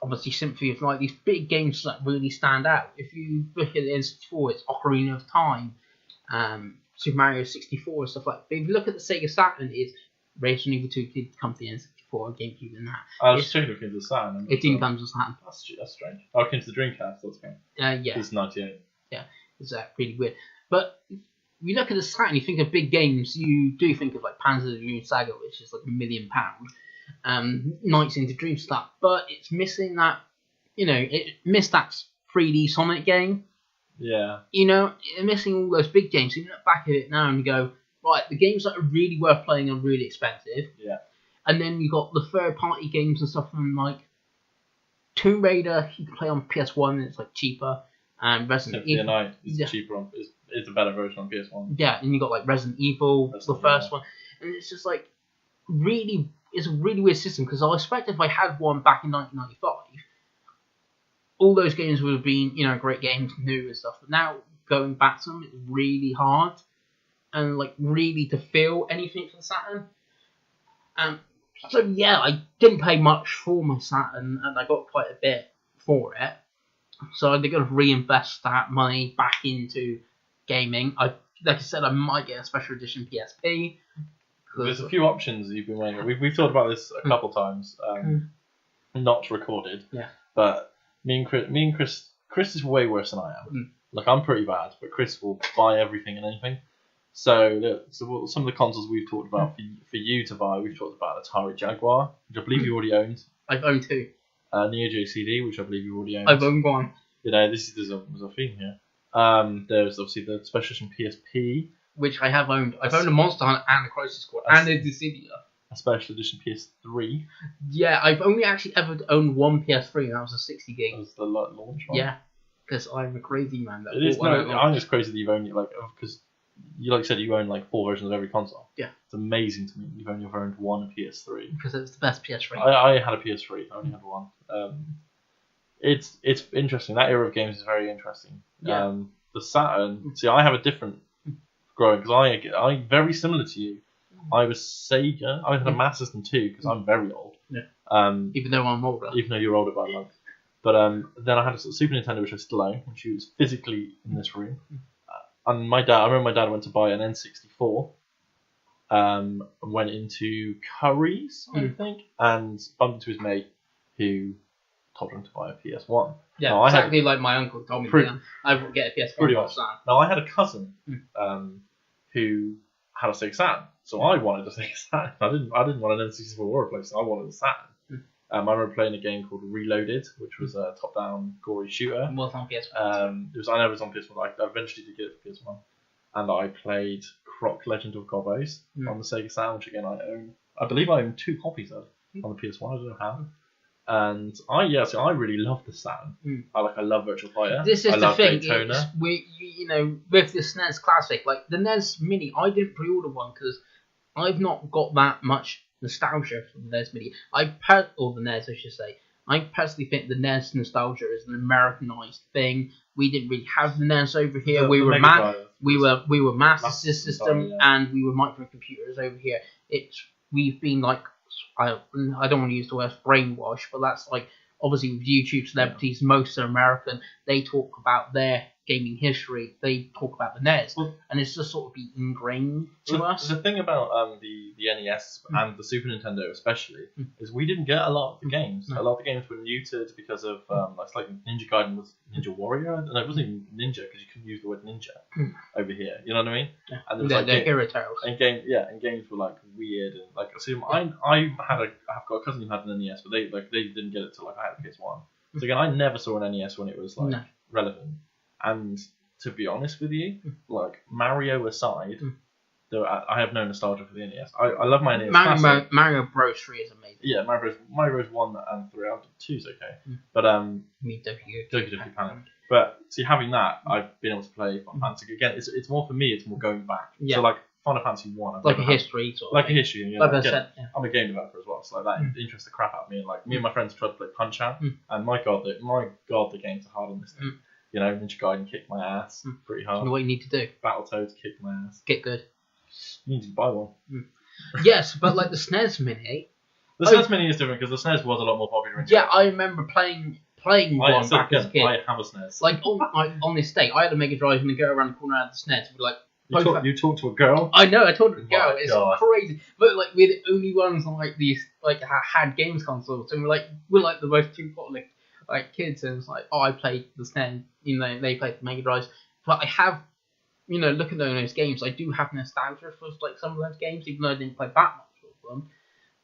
obviously Symphony of Night, these big games that really stand out. If you look at the N64, it's Ocarina of Time, Super Mario 64 and stuff like that. But if you look at the Sega Saturn, it's Resident Evil 2 did come to the N64, GameCube and that. I was checking if it came to the Saturn. It didn't come to the Saturn. That's strange. Oh, it came to the Dreamcast, that's okay. Yeah. It's 98. Yeah, it's really weird. But if you look at the Saturn, you think of big games, you do think of Panzer the Dragoon Saga, which is £1 million. Nights into Dream stuff, but it's missing that, it missed that 3D Sonic game. Yeah. It's missing all those big games. So you look back at it now and you go, right, the games that are really worth playing are really expensive. Yeah. And then you got the third-party games and stuff from Tomb Raider. You can play on PS1 and it's cheaper. And Resident Evil. Night is cheaper it's a better version on PS1. Yeah, and you got Resident Evil, the first one, and it's just really, it's a really weird system because I expect if I had one back in 1995, all those games would have been great games, new and stuff. But now going back to them, it's really hard and really to feel anything for the Saturn. So yeah, I didn't pay much for my Saturn, and I got quite a bit for it. So they're going to reinvest that money back into gaming. Like I said, I might get a special edition PSP. There's a few options that you've been weighing. We've thought about this a couple times, not recorded. Yeah. But me and Chris is way worse than I am. Like I'm pretty bad, but Chris will buy everything and anything. So some of the consoles we've talked about for you to buy, we've talked about Atari Jaguar, which I believe you already owned. I've owned 2. Neo Geo CD, which I believe you already owned. I've owned 1. You know, there's a theme here. There's obviously the special edition PSP, which I have owned. I've owned a Monster Hunter and a Crisis Core and a Dissidia. A special edition PS3. Yeah, I've only actually ever owned one PS3, and that was a 60 gig. That was the launch one. Yeah, because I'm a crazy man. It is. No, I'm just crazy that you've owned because you said you own like 4 versions of every console. Yeah, it's amazing to me. You've only ever owned one PS3 because it was the best PS3. I had a PS3. I only had one. It's interesting. That era of games is very interesting. Yeah. The Saturn. See, I have a different growing because I very similar to you. I was Sega. I had a Master System too because I'm very old. Yeah. Even though I'm older. Even though you're older by a month. But then I had a Super Nintendo which I still own, which was physically in this room. And I remember my dad went to buy an N64. Went into Curry's, I think, and bumped into his mate who told him to buy a PS1. Yeah, now, exactly like my uncle told me I would get a PS1. Pretty much. Now I had a cousin who had a Sega Saturn, so I wanted a Sega Saturn. I didn't want an N64 or a PlayStation. I wanted a Saturn. I remember playing a game called Reloaded, which was a top-down gory shooter. It was on PS1. I know it was on PS1. I eventually did get it for PS1, and I played Croc Legend of Gobos on the Sega Saturn, which again I own. I believe I own 2 copies of on the PS1. I don't know how. And I really love the Saturn. I love Virtual Fighter. This is I the love thing. Daytona. With the SNES Classic, like the NES Mini, I didn't pre-order one because I've not got that much nostalgia for the NES Mini. Or the NES, I should say. I personally think the NES nostalgia is an Americanized thing. We didn't really have the NES over here. We were Master System and we were microcomputers over here. We've been like, I don't want to use the word brainwash, but that's like obviously with YouTube celebrities, most are American. They talk about their gaming history. They talk about the NES, and it's just sort of be ingrained to us. The thing about the NES and the Super Nintendo especially is we didn't get a lot of the games. A lot of the games were muted because of like Ninja Gaiden was Ninja Warrior. No, it wasn't even Ninja because you couldn't use the word ninja over here. You know what I mean? Yeah. And there was they're hero tales. And games were like weird and like. So I've got a cousin who had an NES, but they didn't get it till I had a PS1. So again, I never saw an NES when it was relevant. And to be honest with you, like Mario aside, I have no nostalgia for the NES. I love my NES. Mario Bros. 3 is amazing. Yeah, Mario Bros. 1 and 3. 2 is okay. But Doki Panic. But see, having that, I've been able to play Final Fantasy again. It's more for me. It's more going back. Yeah. So like Final Fantasy 1. Like a history sort of like a history. You know, like I said, I'm a game developer as well, so like that interests the crap out of me. And like me and my friends tried to play Punch Out, and my god, the games are hard on this thing. You know, Ninja Gaiden kicked my ass pretty hard. You know what you need to do? Battletoads kicked my ass. Get good. You need to buy one. Yes, but like the SNES Mini. The SNES Mini is different because the SNES was a lot more popular. Yeah, I remember playing one back as a kid. I have a SNES. Like on this day, I had a Mega Drive and a go around the corner of the SNES and be like. You talk to a girl? I know, I talked to a girl. It's crazy. But like we're the only ones on like these had games consoles, and we're like the most two popular like kids, and it's like, oh, I played the SNES, they played the Mega Drives. But I have, looking at those games, I do have nostalgia for like some of those games, even though I didn't play that much of them.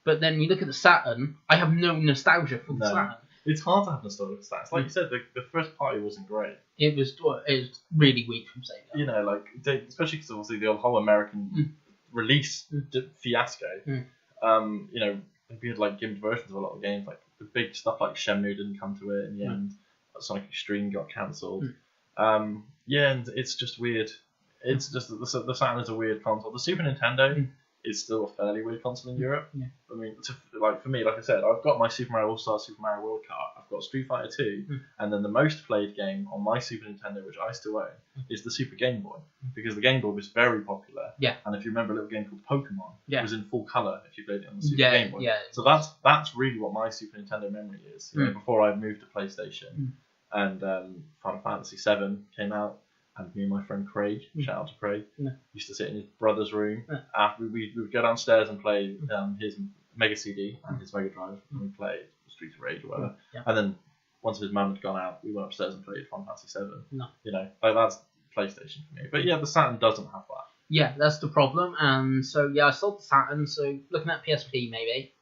But then you look at the Saturn, I have no nostalgia for the Saturn. It's hard to have nostalgia for Saturn. Like you said, the first party wasn't great. It was really weak from Sega. Especially because obviously the whole American release fiasco. We had like gimmicked versions of a lot of games, like the big stuff like Shenmue didn't come to it in the end. Sonic Extreme got cancelled. And it's just weird. It's just the Saturn is a weird console. The Super Nintendo is still a fairly weird console in Europe. Yeah. I mean, for me, like I said, I've got my Super Mario All-Star, Super Mario World Kart, I've got Street Fighter 2, and then the most played game on my Super Nintendo, which I still own, is the Super Game Boy, because the Game Boy was very popular. Yeah. And if you remember a little game called Pokemon, it was in full colour if you played it on the Super Yeah, Game Boy. yeah. So that's really what my Super Nintendo memory is. You know, before I moved to PlayStation, and Final Fantasy VII came out. And me and my friend Craig, shout out to Craig, used to sit in his brother's room. After we would go downstairs and play his Mega CD and his Mega Drive, and we played Streets of Rage or whatever. Yeah. And then once his mum had gone out, we went upstairs and played Final Fantasy VII. No. You know, like that's PlayStation for me. But yeah, the Saturn doesn't have that. Yeah, that's the problem. And so yeah, I sold the Saturn. So looking at PSP maybe,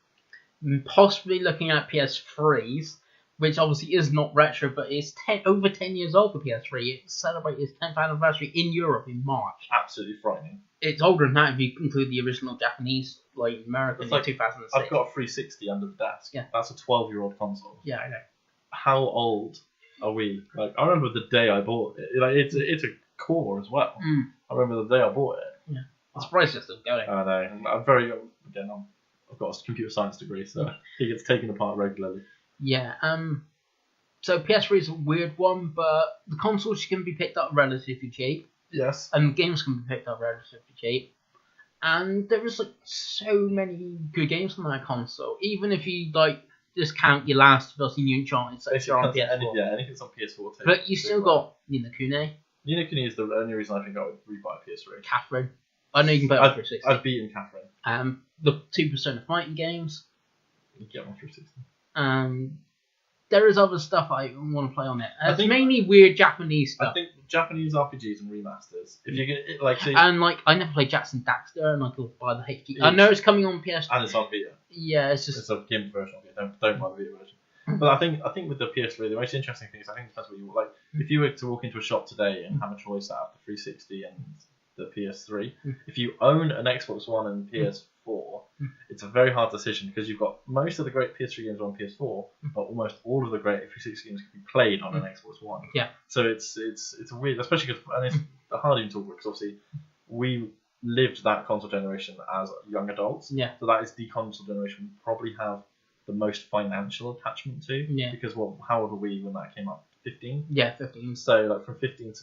possibly looking at PS3s. Which obviously is not retro, but it's over 10 years old for PS3. It celebrated its 10th anniversary in Europe in March. Absolutely frightening. It's older than that if you include the original Japanese, like American, in 2006. I've got a 360 under the desk. Yeah. That's a 12-year-old console. Yeah, I know. How old are we? Like, I remember the day I bought it. Like, it's a core as well. I remember the day I bought it. Yeah. I'm surprised it's still going. I know. I've got a computer science degree, so it gets taken apart regularly. Yeah, so PS3 is a weird one, but the consoles can be picked up relatively cheap. Yes. And games can be picked up relatively cheap. And there is like so many good games on that console. Even if you like just count your last of us New Uncharted, so you're on PS4. Anything's on PS4. But you still got Ni no Kuni. Ni no Kuni is the only reason I think I would rebuy a PS3. Catherine. I know you can play it on 360. I've beaten Catherine. The 2 Persona fighting games. You get one 360. There is other stuff I want to play on it. It's mainly weird Japanese stuff. I think Japanese RPGs and remasters. If you get I never played Jackson Daxter, and I could buy the HD. I know it's coming on PS. And it's on Vita. Yeah, it's a GIMP version of it. Don't buy the Vita version. But I think with the PS3, the most interesting thing is I think it depends what you like. If you were to walk into a shop today and have a choice out of the 360 and the PS3, if you own an Xbox One and PS4, it's a very hard decision because you've got most of the great PS3 games on PS4, but almost all of the great 360 games can be played on an Xbox One. Yeah. So it's a weird, especially because, and it's hard even to talk about because obviously we lived that console generation as young adults. Yeah. So that is the console generation we probably have the most financial attachment to. Yeah. Because how old were we when that came up? 15? Yeah, 15. So like from 15 to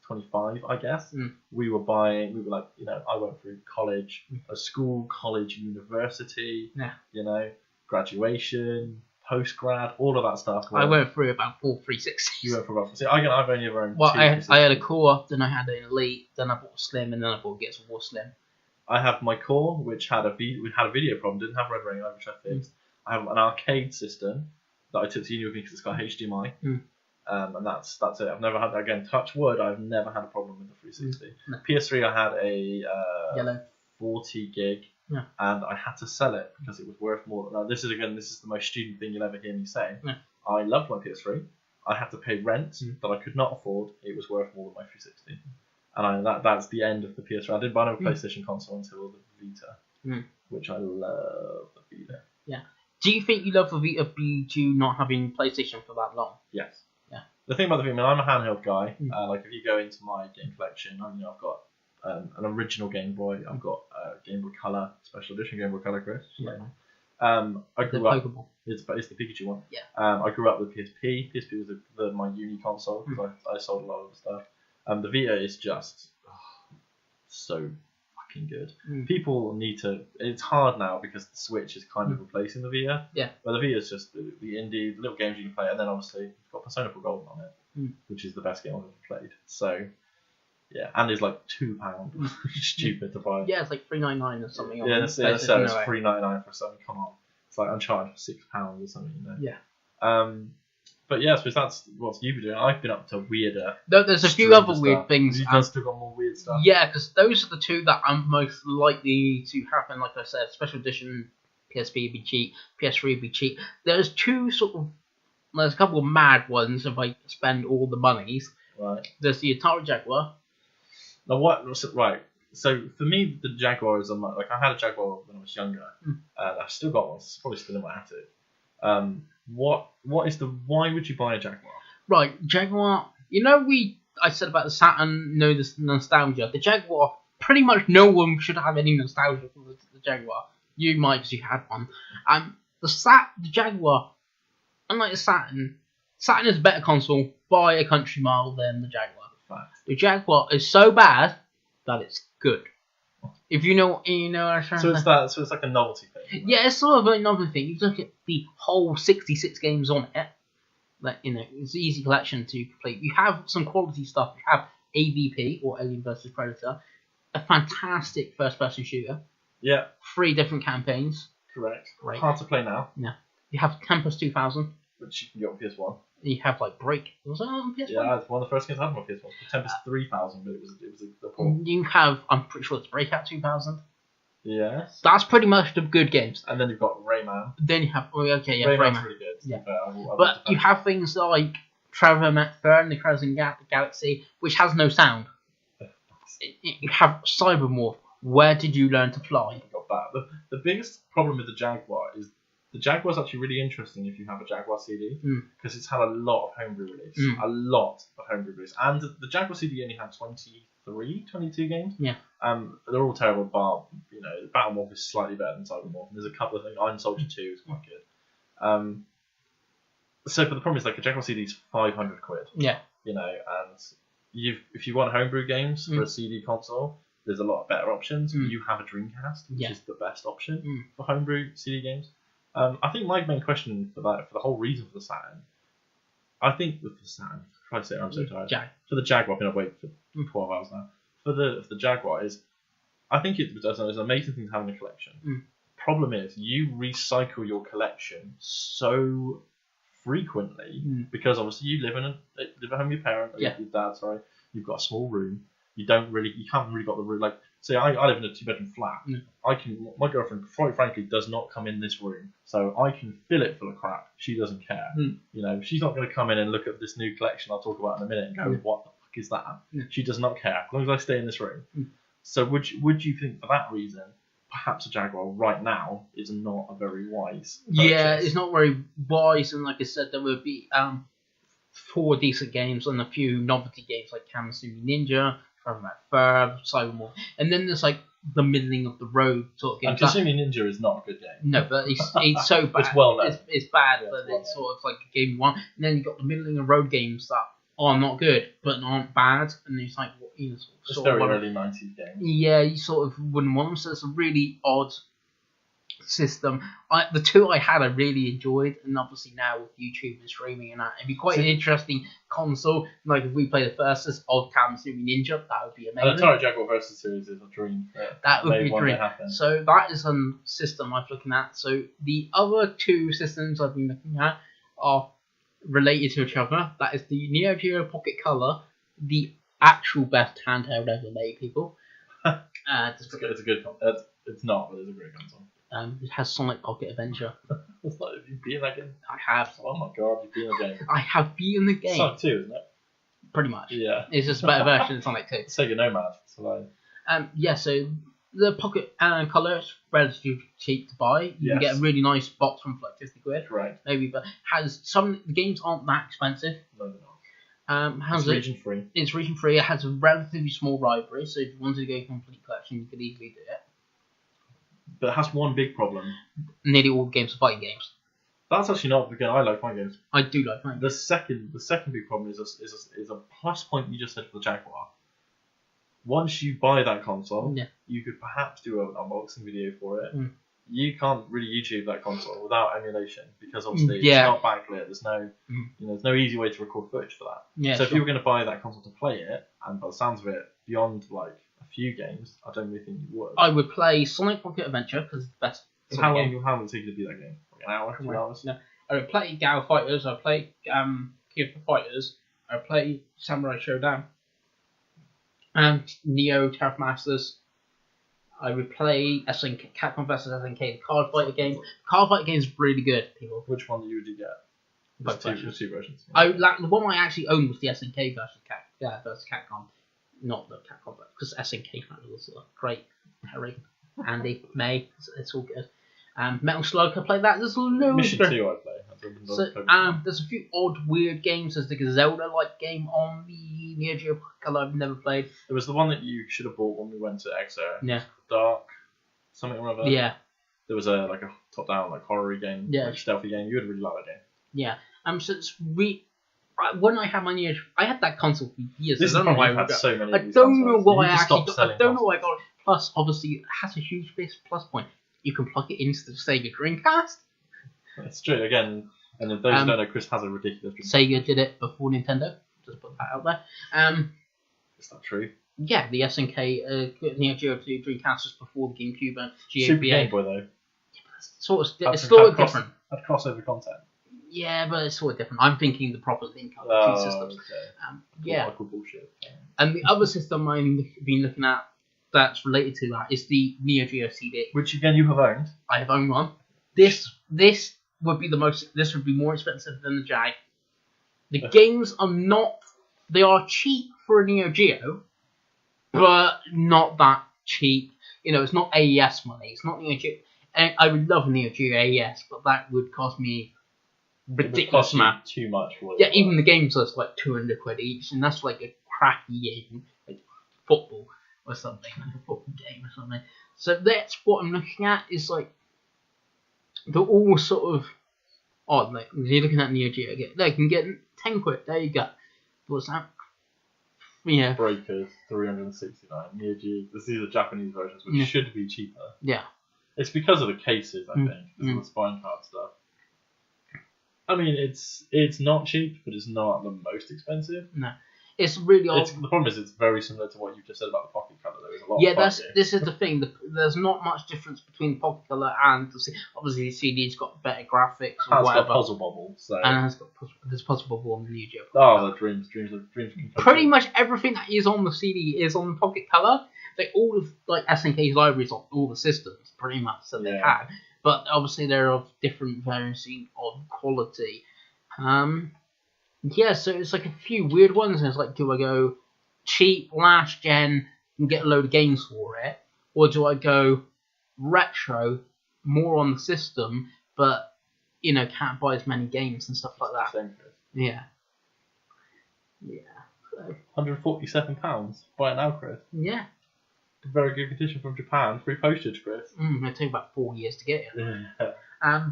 25, I guess, we were like, I went through college, a school, college, university, graduation, post-grad, all of that stuff. I went through about 4 360s. You went through about, I've only ever owned two. I had a Core, then I had an Elite, then I bought a Slim, and then I bought Gears of War Slim. I have my Core, which had a video problem, didn't have Red Ring, which I fixed. I have an arcade system that I took to uni with me because it's got HDMI. And that's it. I've never had that again. Touch wood. I've never had a problem with the 360. No. PS3. I had a 40 gig, and I had to sell it because it was worth more. Now this is the most student thing you'll ever hear me say. Yeah. I loved my PS3. I had to pay rent that I could not afford. It was worth more than my 360, and that's the end of the PS3. I didn't buy no PlayStation console until the Vita, which I love the Vita. Yeah. Do you think you love the Vita due to not having PlayStation for that long? Yes. The thing about the Vita, I'm a handheld guy. Like if you go into my game collection, I've got an original Game Boy. I've got a Game Boy Color, special edition Game Boy Color, Chris. Yeah. I grew up. It's the Pikachu one. Yeah. I grew up with PSP. PSP was my uni console because I sold a lot of the stuff. The Vita is just so fucking good. People need to. It's hard now because the Switch is kind of replacing the Vita. Yeah. But the Vita is just the indie little games you can play, and then obviously it's got Persona 4 Golden on it, which is the best game I've ever played. So yeah, and it's like £2. Stupid to buy. Yeah, it's like $3.99 or something. Yeah, it's $3.99 for something. Come on, it's like I'm charged for £6 or something. Yeah. But yeah, I suppose that's what you've been doing. I've been up to weirder. There's a few other weird things. You've still got more weird stuff. Yeah, because those are the two that are most likely to happen. Like I said, special edition PSP would be cheap, PS3 would be cheap. There's a couple of mad ones if I spend all the monies. Right. There's the Atari Jaguar. Now right. So for me, the Jaguar is like I had a Jaguar when I was younger. I've still got one. It's probably still in my attic. Why would you buy a Jaguar? Right, Jaguar. I said about the Saturn. The nostalgia. The Jaguar pretty much no one should have any nostalgia for the Jaguar. You might, because you had one. The Jaguar, unlike the Saturn is a better console by a country mile than the Jaguar. Fact. The Jaguar is so bad that it's good. If you know what I'm trying to say. So it's like a novelty thing. Yeah, it's sort of another thing. You look at the whole 66 games on it. Like, it's an easy collection to complete. You have some quality stuff. You have AVP, or Alien vs Predator, a fantastic first-person shooter. Yeah. 3 different campaigns. Correct. Great. Hard to play now. Yeah. You have Campus 2000. Which you can get on PS1. You have like Break. Was that on PS1? Yeah, it's one of the first games I had on PS1. Tempest 3000, but it was a port. You have, I'm pretty sure it's Breakout 2000. Yes. That's pretty much the good games. And then you've got Rayman. Then you have, Rayman's Rayman. really good. Yeah. But you have things like Trevor McFerrin and the Crescent Galaxy, which has no sound. You have Cybermorph. Where did you learn to fly? Got that. The biggest problem with the Jaguar is the Jaguar's actually really interesting if you have a Jaguar CD, because it's had a lot of homebrew release. A lot of homebrew release. And the Jaguar CD only had 22 games. Yeah. They're all terrible, bar, Battlemorph is slightly better than Cybermorph. And there's a couple of things. Iron Soldier 2 is quite good. So for the problem is, like, a Jaguar CD is 500 quid. Yeah. And if you want homebrew games for a CD console, there's a lot of better options. You have a Dreamcast, which is the best option for homebrew CD games. I think my main question for the whole reason for the Saturn, I'm so tired. For the Jaguar, I've been awake for 12 hours now. For the Jaguar is, I think it's an amazing thing to have in a collection. Problem is, you recycle your collection so frequently because obviously you live at home with your parent, or your dad. Sorry, you've got a small room. You haven't really got the room. Like, say, I live in a 2-bedroom flat. My girlfriend, quite frankly, does not come in this room, so I can fill it full of crap. She doesn't care. She's not going to come in and look at this new collection I'll talk about in a minute and go, what the fuck is that? She does not care, as long as I stay in this room. So would you think, for that reason, perhaps a Jaguar right now is not a very wise purchase? Yeah, it's not very wise, and like I said, there would be 4 decent games and a few novelty games like Kamasutra Ninja, Cybermorph, and then there's like the middling of the road sort of game. I'm assuming Ninja is not a good game. No, but it's so bad. It's well known. It's bad, but it's sort of like a game you want. And then you've got the middling of road games that are not good, but aren't bad. And it's like, it's very early 90s game. Yeah, you sort of wouldn't want them. So it's a really odd system. The 2 I had, I really enjoyed, and obviously now with YouTube and streaming and that, it'd be quite an interesting console. Like, if we play the versus of Kamasutra Ninja, that would be amazing. And Atari Jaguar versus series is a dream. That would be a dream. So that is a system I'm looking at. So the other 2 systems I've been looking at are related to each other. That is the Neo Geo Pocket Color, the actual best handheld ever made, people. It's a good console. It's not, but it's a great console. It has Sonic Pocket Adventure. Have you beaten that game? I have. Oh my god, you've beaten the game. I have beaten the game. Sonic 2, isn't it? Pretty much. Yeah. It's just a better version of Sonic 2. Sega Nomad. So the Pocket Color is relatively cheap to buy. You can get a really nice box from for like 50 quid. Correct. Maybe, but the games aren't that expensive. No, they're not. It's region free. It's region free. It has a relatively small library, so if you wanted to go complete collection, you could easily do it. But it has one big problem. Nearly all the games are fighting games. That's actually not the game. I like fighting games. I do like fighting games. The second big problem is a plus point you just said for the Jaguar. Once you buy that console, you could perhaps do an unboxing video for it. You can't really YouTube that console without emulation, because obviously it's not backlit. There's no there's no easy way to record footage for that. Yeah, so if you were going to buy that console to play it, and by the sounds of it, beyond like a few games, I don't really think you would. I would play Sonic Pocket Adventure because it's the best. How long would it take you to beat that game? Like an hour, 2 hours? No, I would play Gal Fighters. I would play King of Fighters. I would play Samurai Showdown and Neo Turf Masters. I would play Capcom vs SNK, the card fighter game. Card fighter game is really good, people. Which one would you get? There's two versions. The one I actually owned was the SNK versus Capcom, not the Capcom, because SNK was great. Harry, Andy, May, it's all good. Metal Slug, I played that. There's loads Mission 2 I play. So, there's a few odd, weird games. There's like a Zelda-like game on the Neo Geo Color I've never played. It was the one that you should have bought when we went to Exo. Yeah. Dark, something or other. Yeah. There was a top-down horror game, stealthy game. You would really like that game. Yeah. So it's when I had my Neo, I had that console for years. This I don't know why I had so many. I don't know why I actually. I don't know why I got it. Plus, obviously, it has a huge plus point. You can plug it into the Sega Dreamcast. It's true. Again, and if those who don't know, Chris has a ridiculous Dreamcast. Sega did it before Nintendo. Just put that out there. Is that true? Yeah, the SNK Neo Geo 2 Dreamcast just before the GameCube and GBA. Super Game Boy though. It's sort of different. Had crossover content. Yeah, but it's sort of different. I'm thinking the proper link of the two systems. Okay. Yeah. Bullshit. And the other system I've been looking at that's related to that is the Neo Geo CD, which again you have owned. I have owned one. This would be This would be more expensive than the Jag. The games are not. They are cheap for a Neo Geo, but not that cheap. It's not AES money. It's not Neo Geo. And I would love Neo Geo AES, but that would cost me ridiculous amount. Too much for it. Yeah, even the games are like £200 each, and that's like a crappy game, like football or something, like a football game or something. So that's what I'm looking at. Is like they're all sort of odd. Like you're looking at Neo Geo, they can get £10. There you go. What's that? Yeah. Breakers 369. Neo Geo. These are the Japanese versions, which should be cheaper. Yeah. It's because of the cases, I think, because of the spine card stuff. I mean, it's not cheap, but it's not the most expensive. No, it's really odd. The problem is it's very similar to what you just said about the Pocket Color. There is a lot of this is the thing. There's not much difference between the Pocket Color and obviously the CD's got better graphics or whatever. It's got puzzle bobble, so and it has got there's puzzle bobble on the Neo Geo. Oh, the dreams. Pretty much everything that is on the CD is on the Pocket Color. Like all of SNK's libraries on all the systems, pretty much that they had. But obviously they're of different variancy of quality. So it's like a few weird ones. And it's like, do I go cheap last gen and get a load of games for it, or do I go retro, more on the system, but can't buy as many games and stuff like that? Yeah. So. £147. Buy it now, Chris. Yeah. Very good condition from Japan. Free postage, Chris. It took about 4 years to get it. Yeah.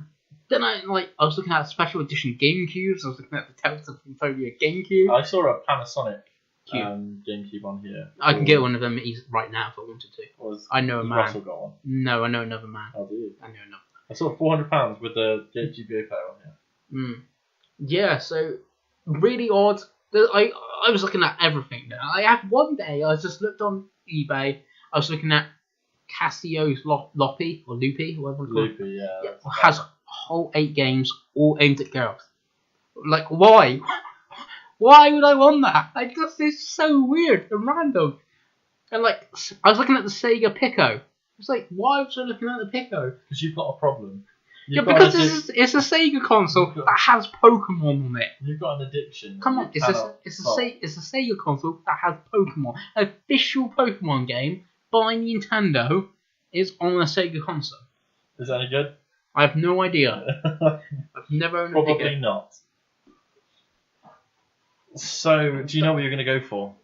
Then I was looking at special edition GameCubes. I was looking at the Telefunfolio GameCube. I saw a Panasonic GameCube on here. I can get one of them right now if I wanted to. I know a man. Russell got one? No, I know another man. Oh, do you? I know another. I saw £400 with the GBA player on here. Yeah, so really odd. I was looking at everything now. I had one day I just looked on eBay. I was looking at Casio's Loppy or Loopy, whatever it's called. Loopy, yeah. Has whole 8 games all aimed at girls. Like, why? Why would I want that? It's so weird and random. And I was looking at the Sega Pico. It's like, why was I looking at the Pico? Because you've got a problem. Because it's a Sega console that has Pokemon on it. You've got an addiction. Come on, it's a Sega console that has Pokemon. An official Pokemon game by Nintendo is on a Sega console. Is that any good? I have no idea. I've never owned a Pico. Probably not. So, do you know what you're going to go for?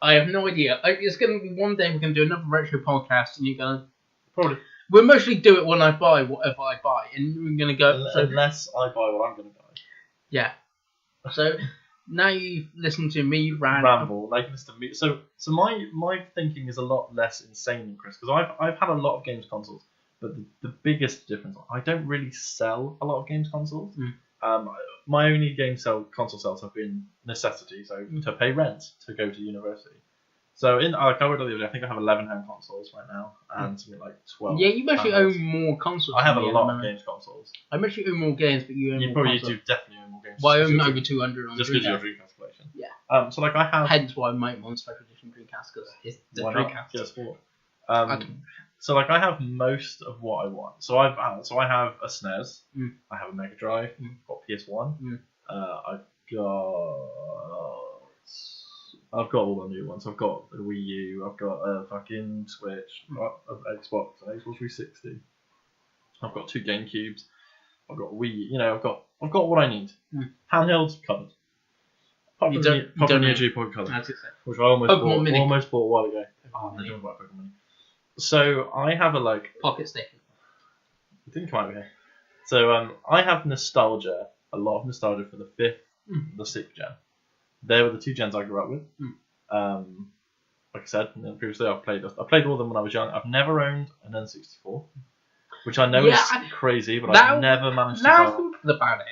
I have no idea. It's going to be one day we're going to do another retro podcast, and you're going to probably. We'll mostly do it when I buy whatever I buy, and we're going to go. Unless I buy what I'm going to buy. Yeah. So now you've listened to me ramble. Like listen to me. So my thinking is a lot less insane than Chris, because I've had a lot of games consoles, but the biggest difference, I don't really sell a lot of games consoles. My only console sales have been necessity, so to pay rent to go to university. So I covered the other day, I think I have 11 home consoles right now, and something like 12. Yeah, you actually own more consoles. I have a lot of games consoles. I actually own more games, but you own more probably consoles. do definitely own more games. Well, I own over 200 on just because you're a Dreamcast collection. Yeah. So I have. Hence why I might want special edition Dreamcast, because it's the Dreamcast. Get a sport. So I have most of what I want. So I have a SNES. I have a Mega Drive. I've got PS1. I've got all the new ones. I've got a Wii U. I've got a fucking Switch. Xbox, an Xbox 360. I've got 2 GameCubes. I've got Wii. You know, I've got what I need. Mm. Handhelds covered. Apart from Neo Geo Pocket Color, which I almost bought a while ago. Oh, no, don't buy Pokemon. So I have a Pocket Station. It didn't come out here. So I have nostalgia, a lot of nostalgia for the 5th, the 6th gen. They were the 2 gens I grew up with. Like I said previously, I played all of them when I was young. I've never owned an N64, which I know is crazy, but I've never managed to buy. Now thinking about it,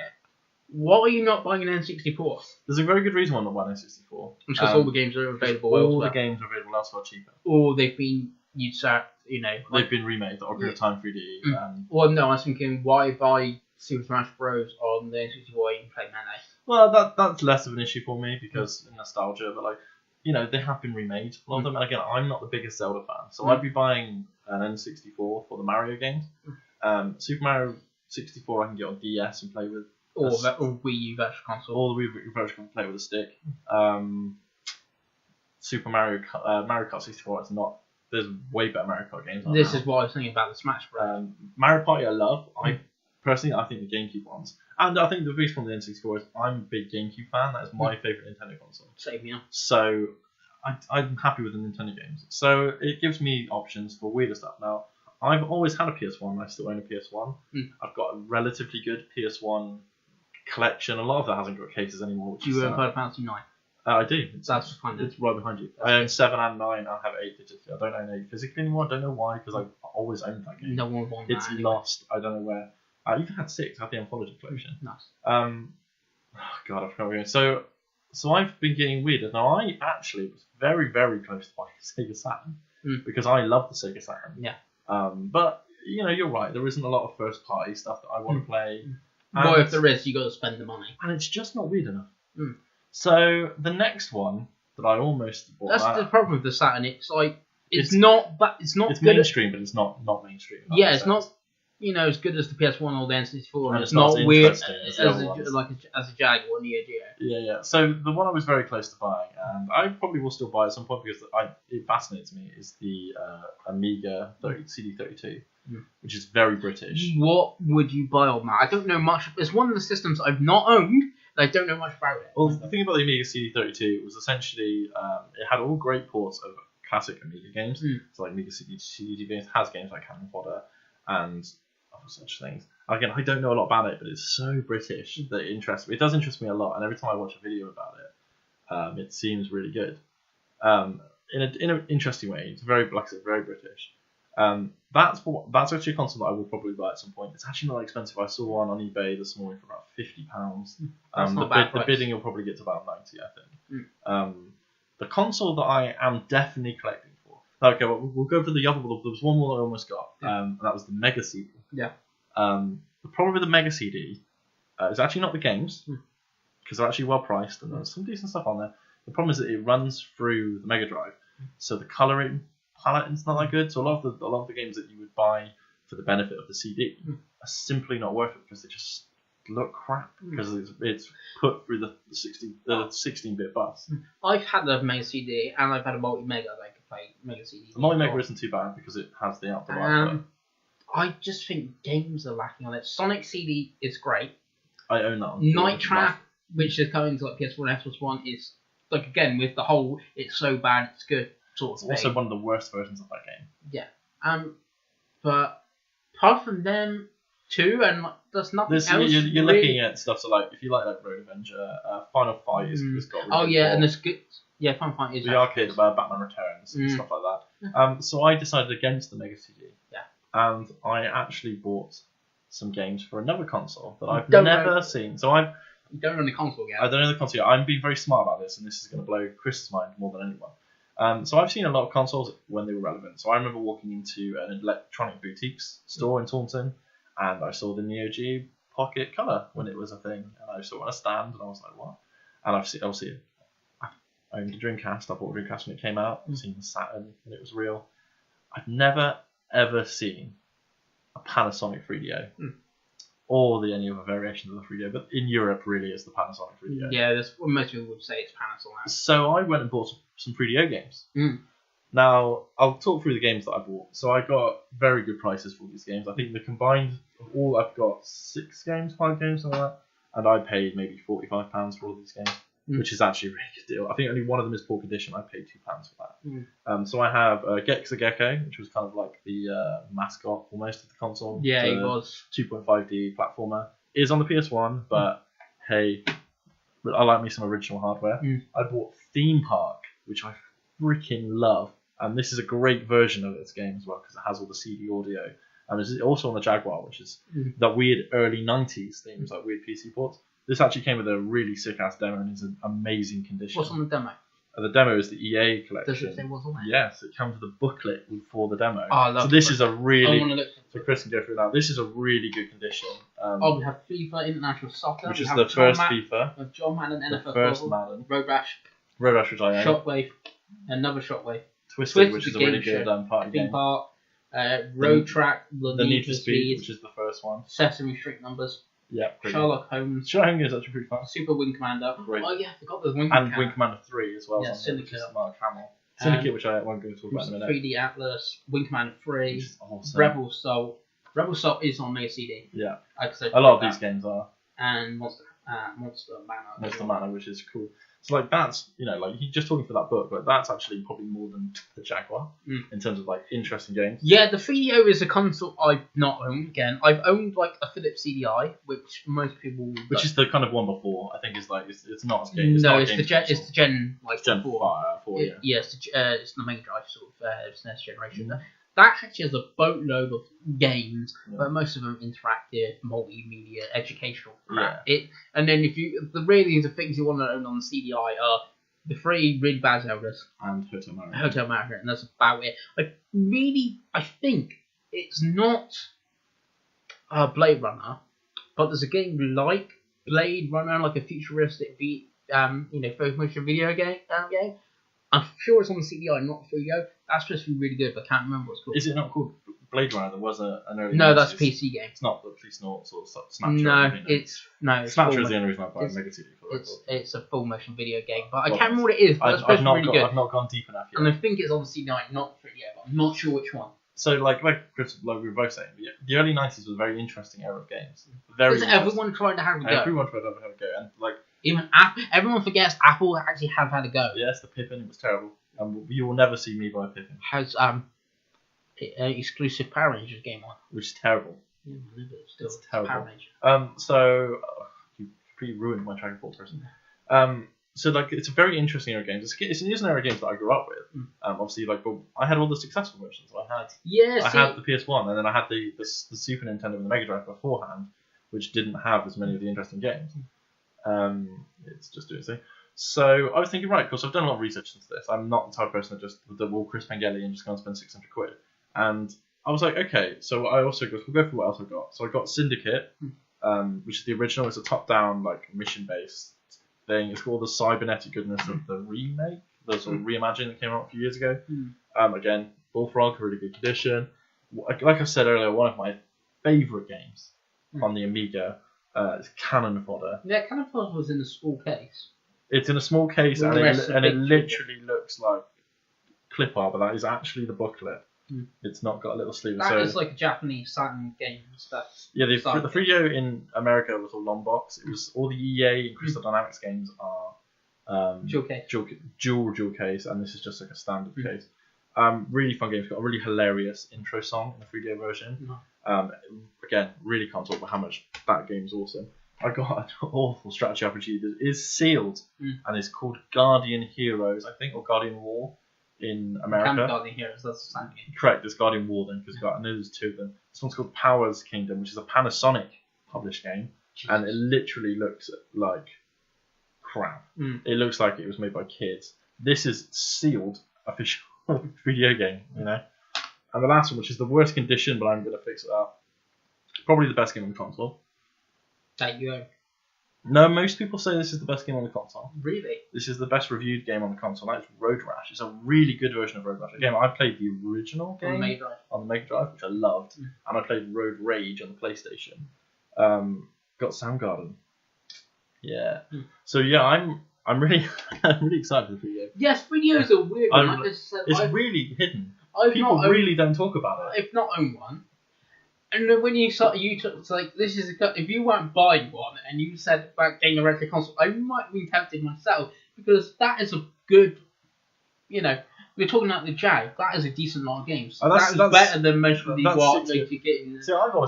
why are you not buying an N64? There's a very good reason why I'm not buying an N64. Because all the games are available elsewhere. All the games are available elsewhere cheaper. Or they've been they've been remade. Ocarina of Time 3D. Well, no, I was thinking, why buy Super Smash Bros on the N64 you can play Melee? Well, that's less of an issue for me because nostalgia, but they have been remade, a lot of them. And again, I'm not the biggest Zelda fan, so I'd be buying an N64 for the Mario games. Super Mario 64 I can get on DS and play with. Or Wii U Virtual Console. Or the Wii U Virtual Console play with a stick. Super Mario Kart 64, it's not. There's way better Mario Kart games. This is what I was thinking about the Smash Bros. Mario Party I love. I think the GameCube ones. And I think the reason from the N64 is I'm a big GameCube fan. That is my favourite Nintendo console. Same here. So I'm happy with the Nintendo games. So it gives me options for weirder stuff. Now, I've always had a PS1. I still own a PS1. I've got a relatively good PS1 collection. A lot of that hasn't got cases anymore. Do you own Final Fantasy 9? I do. That's fine. It's right behind you. I own 7 and 9. I have 8 digitally. I don't own 8 physically anymore. I don't know why, because I've always owned that game. No one wants that. It's lost. I don't know where. I even had 6. I had the Anthology collection. Nice. Oh God, I forgot where. So I've been getting weirder. Now, I actually was very, very close to buying a Sega Saturn because I love the Sega Saturn. Yeah. But you're right. There isn't a lot of first party stuff that I want to play. Well, if there is, you got to spend the money. And it's just not weird enough. So the next one that I almost bought. That's the problem with the Saturn. It's it's not mainstream, but it's not mainstream. Yeah, it's not as good as the PS1 or the N64, and it's not weird as a Jag or Neo Geo. Yeah. So the one I was very close to buying, and I probably will still buy at some point because it fascinates me, is the Amiga CD32, which is very British. What would you buy on that? I don't know much. It's one of the systems I've not owned. I don't know much about it. Well, the thing about the Amiga CD32 was essentially it had all great ports of classic Amiga games. So like Amiga CD games has games like Cannon Fodder and other such things. Again, I don't know a lot about it, but it's so British that it interests me. It does interest me a lot, and every time I watch a video about it, it seems really good. In an interesting way. It's very, like I said, very British. That's actually a console that I will probably buy at some point. It's actually not expensive. I saw one on eBay this morning for about £50. The bidding will probably get to about 90, I think. The console that I am definitely collecting for. Okay, well, we'll go for the other one. There was one more that I almost got, and that was the Mega CD. Yeah. The problem with the Mega CD is actually not the games, because they're actually well priced and there's some decent stuff on there. The problem is that it runs through the Mega Drive, so the colouring palette is not that good. So a lot of the games that you would buy for the benefit of the CD are simply not worth it because they just look crap because it's put through the 16-bit bus. I've had a Mega CD and I've had a multi-Mega that I could play Mega CD. The multi-Mega isn't too bad because it has the outdoor output. I just think games are lacking on it. Sonic CD is great. I own that one. Night Trap, which is coming to like PS4 and Xbox One, is like again with the whole it's so bad it's good sort of thing. It's also one of the worst versions of that game. Yeah. But apart from them two, and there's nothing else. You're really looking at stuff. So like if you like Road Avenger, Final Fight is got. Really and it's good. Yeah, Final Fight is the arcade about Batman Returns and stuff like that. So I decided against the Mega CD. Yeah. And I actually bought some games for another console that I've never seen. So you don't run the console yet. I don't know the console yet. I'm being very smart about this, and this is going to blow Chris's mind more than anyone. So I've seen a lot of consoles when they were relevant. So I remember walking into an electronic boutiques store in Taunton, and I saw the Neo Geo Pocket Color when it was a thing, and I saw it on a stand, and I was like, what? And I owned a Dreamcast. I bought a Dreamcast when it came out. I've seen the Saturn when it was real. I've never ever seen a Panasonic 3DO or any other variations of the 3DO, but in Europe really it's the Panasonic 3DO. Yeah, that's what most people would say it's Panasonic. So I went and bought some 3DO games Now, I'll talk through the games that I bought. So I got very good prices for all these games. I think the combined of all, I've got 5 games, something like that. And I paid maybe £45 for all these games, which is actually a really good deal. I think only one of them is poor condition. I paid £2 for that. So I have Gex the Gecko, which was kind of like the mascot almost of the console. Yeah, it was. 2.5D platformer. It is on the PS1, but hey, I like me some original hardware. I bought Theme Park, which I freaking love. And this is a great version of this game as well because it has all the CD audio. And it's also on the Jaguar, which is that weird early 90s themes, like weird PC ports. This actually came with a really sick-ass demo and is in amazing condition. What's on the demo? The demo is the EA collection. Does it say what's on there? Yes, it comes with a booklet for the demo. Oh, I love so this is a I really... want to look. So Chris can go through that. This is a really good condition. We have FIFA International Soccer. Which is the first FIFA. Of John Madden, NFL The first Football, Madden. Road Rash, which I own. Shockwave, another Shockwave. Twisted, which is a really good party Theme game. Park, Road Track, The Need for Speed, which is the first one. Sesame Street Numbers, Yeah, Sherlock Holmes, Sherlock Holmes is actually pretty fun. Super Wing Commander. Great. Oh yeah, I forgot the Wing And Commander. Wing Commander 3 as well. Yeah, Syndicate. Syndicate. Mark Hamill. Syndicate, which I won't go to talk about in a minute. 3D Atlas, Wing Commander 3, Which is awesome. Rebel Assault. Rebel Assault is on Mega CD. Yeah. A lot of these games are. And Monster Manor. Monster Manor, which is cool. So like that's, like you just talking for that book, like that's actually probably more than the Jaguar in terms of like interesting games. Yeah, the 3DO is a console I've not owned. Again, I've owned like a Philips CDI, which most people. Which is the kind of one before. I think is like it's not as game. No, it's the Gen like Gen 4. 4, yeah. Yeah, it's the Mega Drive sort of SNES generation. That actually has a boatload of games, but most of them interactive, multimedia, educational crap. And then the things you want to own on the CDI are the 3 really bad Zeldas and Hotel Mario, and that's about it. I think it's not Blade Runner, but there's a game like Blade Runner, like a futuristic first motion video game. I'm sure it's on the CDI, not 3DO. That's supposed to be really good, but I can't remember what it's called. Is it not called Blade Runner? There was an early. No, that's a PC game. It's not the Police Nauts or Snapchat. Snapchat is the only reason I buy a Mega CD for it. It's a full motion video game, but I can't remember what it is. But it's supposed to be really good. I've not gone deep enough yet. And I think it's on the CDI, not 3DO, but I'm not sure which one. So like Chris, like we were both saying, the early 90s was a very interesting era of games. Everyone tried to have a go. Everyone tried to have a go, and like even everyone forgets Apple actually have had a go. Yes, the Pippin, it was terrible. You will never see me buy a Pippin. Has exclusive Power Rangers game on, which is terrible. Yeah, still it's terrible. Power Rangers. So you pretty ruined my track of thought, person. So like it's a very interesting era of games. It's an era of games that I grew up with. Obviously, like, but I had all the successful versions. I had the PS1, and then I had the Super Nintendo and the Mega Drive beforehand, which didn't have as many of the interesting games. It's just doing its thing. So I was thinking, right, because I've done a lot of research into this. I'm not the type of person that will Chris Pengeli and just go and spend 600 quid. And I was like, okay, so I also we'll go through what else I got. So I got Syndicate, which is the original. It's a top-down, like, mission-based thing. It's called the cybernetic goodness of the remake, the sort of reimagining that came out a few years ago. Again, Bullfrog, really good condition. Like I said earlier, one of my favourite games on the Amiga is Cannon Fodder. Yeah, Cannon Fodder was in a small case. It's in a small case, and it literally looks like clip art, but that is actually the booklet. It's not got a little sleeve. That is like a Japanese Saturn game stuff. Yeah, the 3DO in America was all long box. It was all the EA and Crystal Dynamics games are dual case. Dual case, and this is just like a standard case. Really fun game. It's got a really hilarious intro song in the 3DO version. Again, really can't talk about how much that game's awesome. I got an awful strategy RPG that is sealed and is called Guardian Heroes, I think, or Guardian War in America. Guardian Heroes, that's the same game. Correct, it's Guardian War then, because I know there's 2 of them. This one's called Powers Kingdom, which is a Panasonic published game, and it literally looks like crap. It looks like it was made by kids. This is sealed official video game, And the last one, which is the worst condition, but I'm going to fix it up. Probably the best game on the console. That you own? No, most people say this is the best game on the console. Really? This is the best reviewed game on the console. That's Road Rash. It's a really good version of Road Rash. Again, I played the original game on the Mega Drive, which I loved, and I played Road Rage on the PlayStation. Got Soundgarden. Yeah. So yeah, I'm really excited for 3DO. Yes, 3DO is a weird one. Like I said, it's really hidden. I've People not owned, really don't talk about it. I've not owned one. And then when you took, it's like, this is if you weren't buying one and you said about getting a retro console, I might have been tempted myself, because that is a good, we're talking about the Jag, that is a decent lot of games. That's better than most of what they could get in. So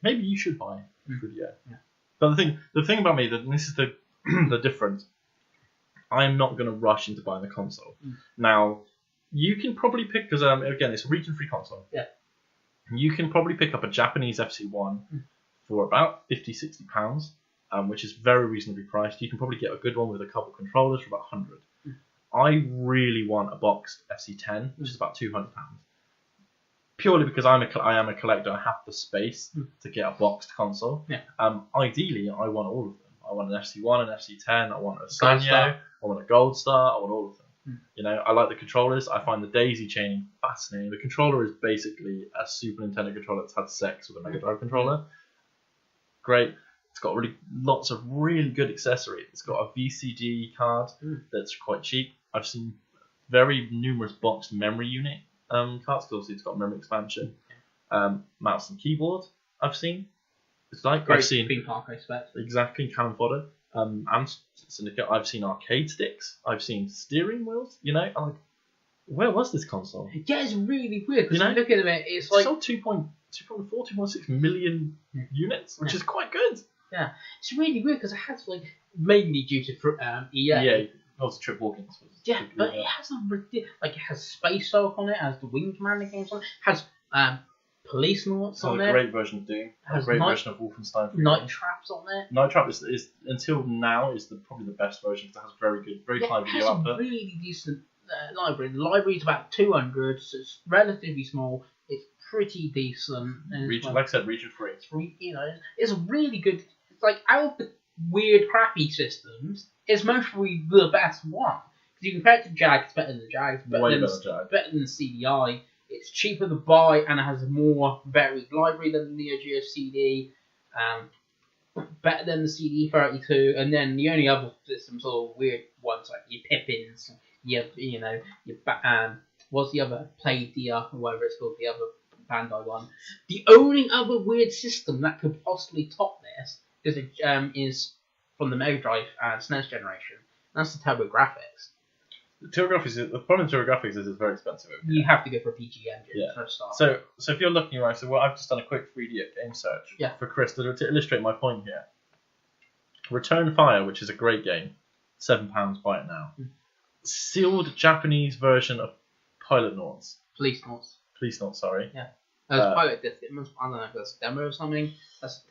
maybe you should buy 3DO. Yeah. But the thing about me, and this is the the difference, I'm not going to rush into buying the console. Now, you can probably pick, because again, it's a region-free console. Yeah. You can probably pick up a Japanese FC1 for about £50-60, which is very reasonably priced. You can probably get a good one with a couple controllers for about £100. I really want a boxed FC10, which is about £200. Purely because I am a collector, I have the space to get a boxed console. Yeah. Ideally, I want all of them. I want an FC1, an FC10, I want a Sanyo, I want a Gold Star, I want all of them. I like the controllers. I find the daisy chaining fascinating. The controller is basically a Super Nintendo controller that's had sex with a Mega Drive controller. Great. It's got lots of really good accessories. It's got a VCD card that's quite cheap. I've seen very numerous boxed memory unit cards, because obviously it's got memory expansion. Mouse and keyboard I've seen. It's like Great I've seen theme park, I expect. Exactly, cannon fodder. And Syndicate. I've seen arcade sticks. I've seen steering wheels. I'm like, where was this console? Yeah, it's really weird. Because you look at it, it's like sold 2.6 million units, which is quite good. Yeah, it's really weird because it has mainly due to EA. Yeah, also Trip Hawkins. Yeah, but it has it has Space Hulk on it, has the Wing Commander games on it, has Police Noughts on it. A great version of Doom. A great version of Wolfenstein. Night Trap's on there. Night Trap is until now is probably the best version, because it has very high video output. It has a really decent library. The library is about 200, so it's relatively small. It's pretty decent. And like I said, region free. It's really good. It's like, out of the weird, crappy systems, it's mostly the best one. Because you compare it to Jag, it's better than Jag. It's better than CDI. It's cheaper to buy, and it has a more varied library than the Neo Geo CD. Better than the CD32, and then the only other systems are weird ones like your Pippins, your what's the other Playdia, or whatever it's called, the other Bandai one. The only other weird system that could possibly top this is from the Mega Drive and SNES generation. That's the TurboGrafx. The problem with TurboGrafx is it's very expensive. You have to go for a PG engine for a start. So if you're looking right, I've just done a quick 3D game search for Chris to illustrate my point here. Return Fire, which is a great game, £7, buy it now. Sealed Japanese version of Pilot Noughts. Police Noughts, sorry. Yeah. Pilot Disc. I don't know if that's a demo or something. That's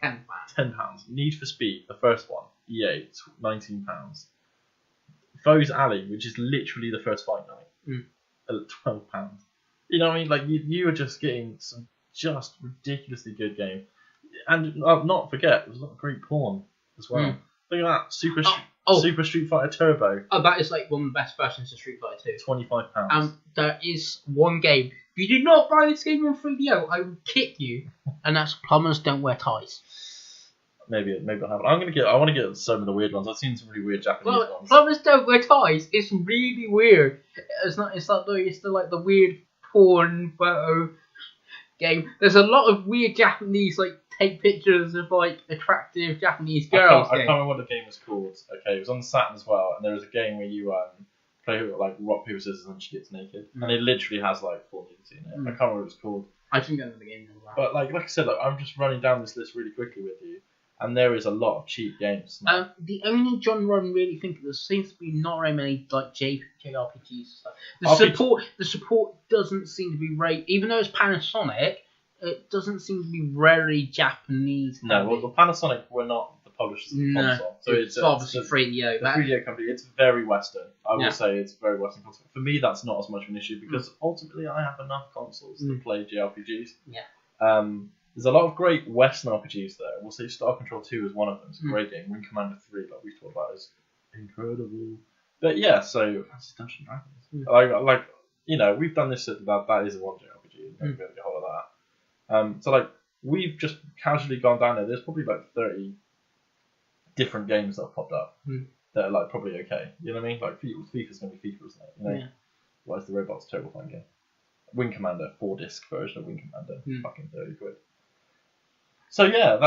£10. £10. Need for Speed, the first one, EA, £19. Foe's Alley, which is literally the first Fight Night, at £12. You know what I mean? Like, you are just getting some just ridiculously good game. And not forget, there's a lot of great porn as well. Look at that, Super Street Fighter Turbo. Oh, that is like one of the best versions of Street Fighter 2. £25. There is one game. If you do not buy this game on 3DO, I will kick you. And that's Plumbers Don't Wear Ties. Maybe I'll have it. I want to get some of the weird ones. I've seen some really weird Japanese ones. Plumbers Don't Wear Ties. It's really weird. It's still like the weird porn photo game. There's a lot of weird Japanese take pictures of attractive Japanese girls. I can't remember what the game was called. Okay, it was on Saturn as well, and there was a game where you play rock paper scissors and she gets naked, and it literally has full nudity in it. I can't remember what it's called. I think I know the game. But like I said, I'm just running down this list really quickly with you. And there is a lot of cheap games. The only genre I'm really thinking, there seems to be not very many JRPGs and stuff. The support doesn't seem to be even though it's Panasonic, it doesn't seem to be very Japanese. No, well, the Panasonic were not the publishers of the console. So it's obviously 3DO. The 3DO company, it's very Western. I will say it's very Western console. For me, that's not as much of an issue, because ultimately I have enough consoles to play JRPGs. Yeah. There's a lot of great Western RPGs there. We'll say Star Control 2 is one of them. It's a great game. Wing Commander 3, like we talked about, is incredible. But yeah, so that's Dungeons and Dragons. We've done this. That is a one JRPG. We're going to get hold of that. So we've just casually gone down there. There's probably 30 different games that have popped up. that are like probably okay. You know what I mean? Like FIFA's gonna be FIFA, isn't it? You know. Yeah. Whereas the Robot's a terrible fun game. Wing Commander, 4-disc version of Wing Commander, fucking 30 quid. So yeah,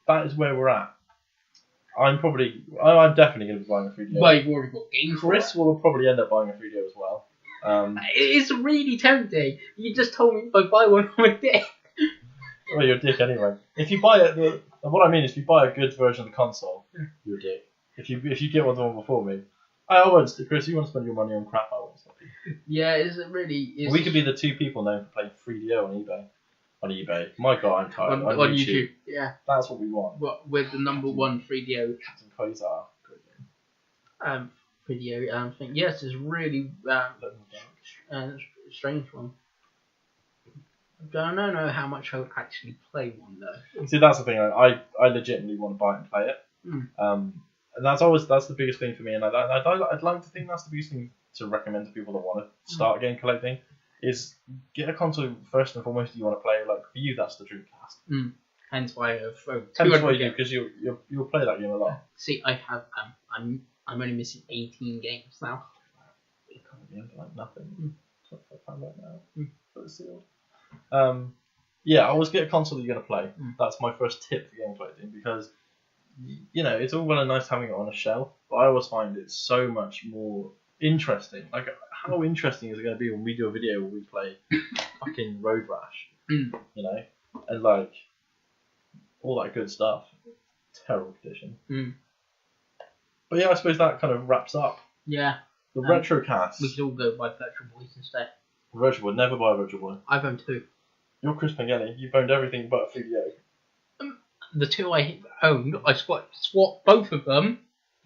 that is where we're at. I'm definitely going to be buying a 3DO. Well, you've already got games. Chris will probably end up buying a 3DO as well. It's really tempting. You just told me if I buy one, I'm a dick. Well, you're a dick anyway. If you buy it, what I mean is, if you buy a good version of the console, you're a dick. If you get one before me, I won't. Chris, you want to spend your money on crap? I won't stop you. Yeah, is it really? We could be the two people known for playing 3DO on eBay. On eBay. My God, I'm tired. On YouTube. Yeah. That's what we want. What with the number one 3DO? Captain Quasar. Great game. 3DO thing. Yes, it's really strange one. I don't know how much I would actually play one though. See, that's the thing. I legitimately want to buy it and play it. And that's the biggest thing for me. And I'd like to think that's the biggest thing to recommend to people that want to start game collecting. Is get a console first and foremost that you want to play. Like for you, that's the Dreamcast. Hence why I've Hence why you do, because you'll play that game a lot. See, I have I'm only missing 18 games now. You can't be into like nothing. £25 right now. For the sealed. Yeah, always get a console that you're gonna play. That's my first tip for game collecting, because you know it's all well and nice having it on a shelf, but I always find it so much more interesting. Like, how interesting is it going to be when we do a video where we play fucking Road Rash? You know, and like all that good stuff. Terrible condition. But yeah, I suppose that kind of wraps up. Yeah. The RetroCast. We could all go buy Virtual Boys instead. Virtual Boy, never buy a Virtual Boy. I've owned 2. You're Chris Pengelly. You've owned everything but a 3DO. The 2 I owned, I swapped both of them.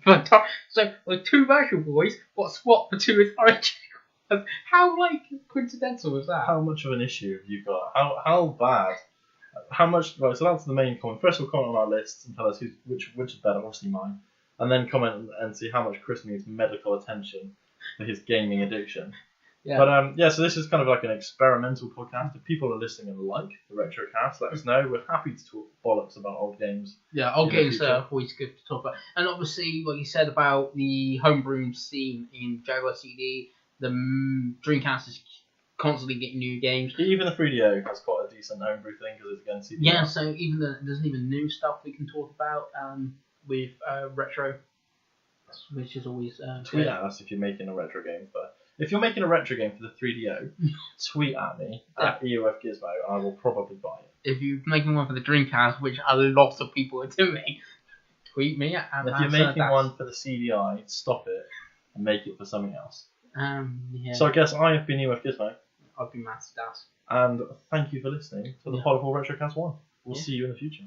So with 2 Virtual Boys, what swapped for 2 Origin? How coincidental was that? How much of an issue have you got? How bad? How much? Right, so that's the main comment. First, we'll comment on our lists and tell us which is better. Obviously mine, and then comment and see how much Chris needs medical attention for his gaming addiction. Yeah. But so this is kind of like an experimental podcast. If people are listening and like the RetroCast, let us know. We're happy to talk bollocks about old games. Yeah, old games are always good to talk about. And obviously, what you said about the homebrew scene in Jaguar CD, the Dreamcast is constantly getting new games. Even the 3DO has quite a decent homebrew thing because it's again CD. Yeah, so there's even new stuff we can talk about with Retro, which is always tweet at us if you're making a retro game If you're making a retro game for the 3DO, tweet at me at EOFGizmo and I will probably buy it. If you're making one for the Dreamcast, which a lot of people are doing, tweet me at and if you're making one for the CDI, stop it and make it for something else. Yeah. So I guess I have been EOFGizmo. I've been Masofdas. And thank you for listening to the Pod of All RetroCast 1. We'll see you in the future.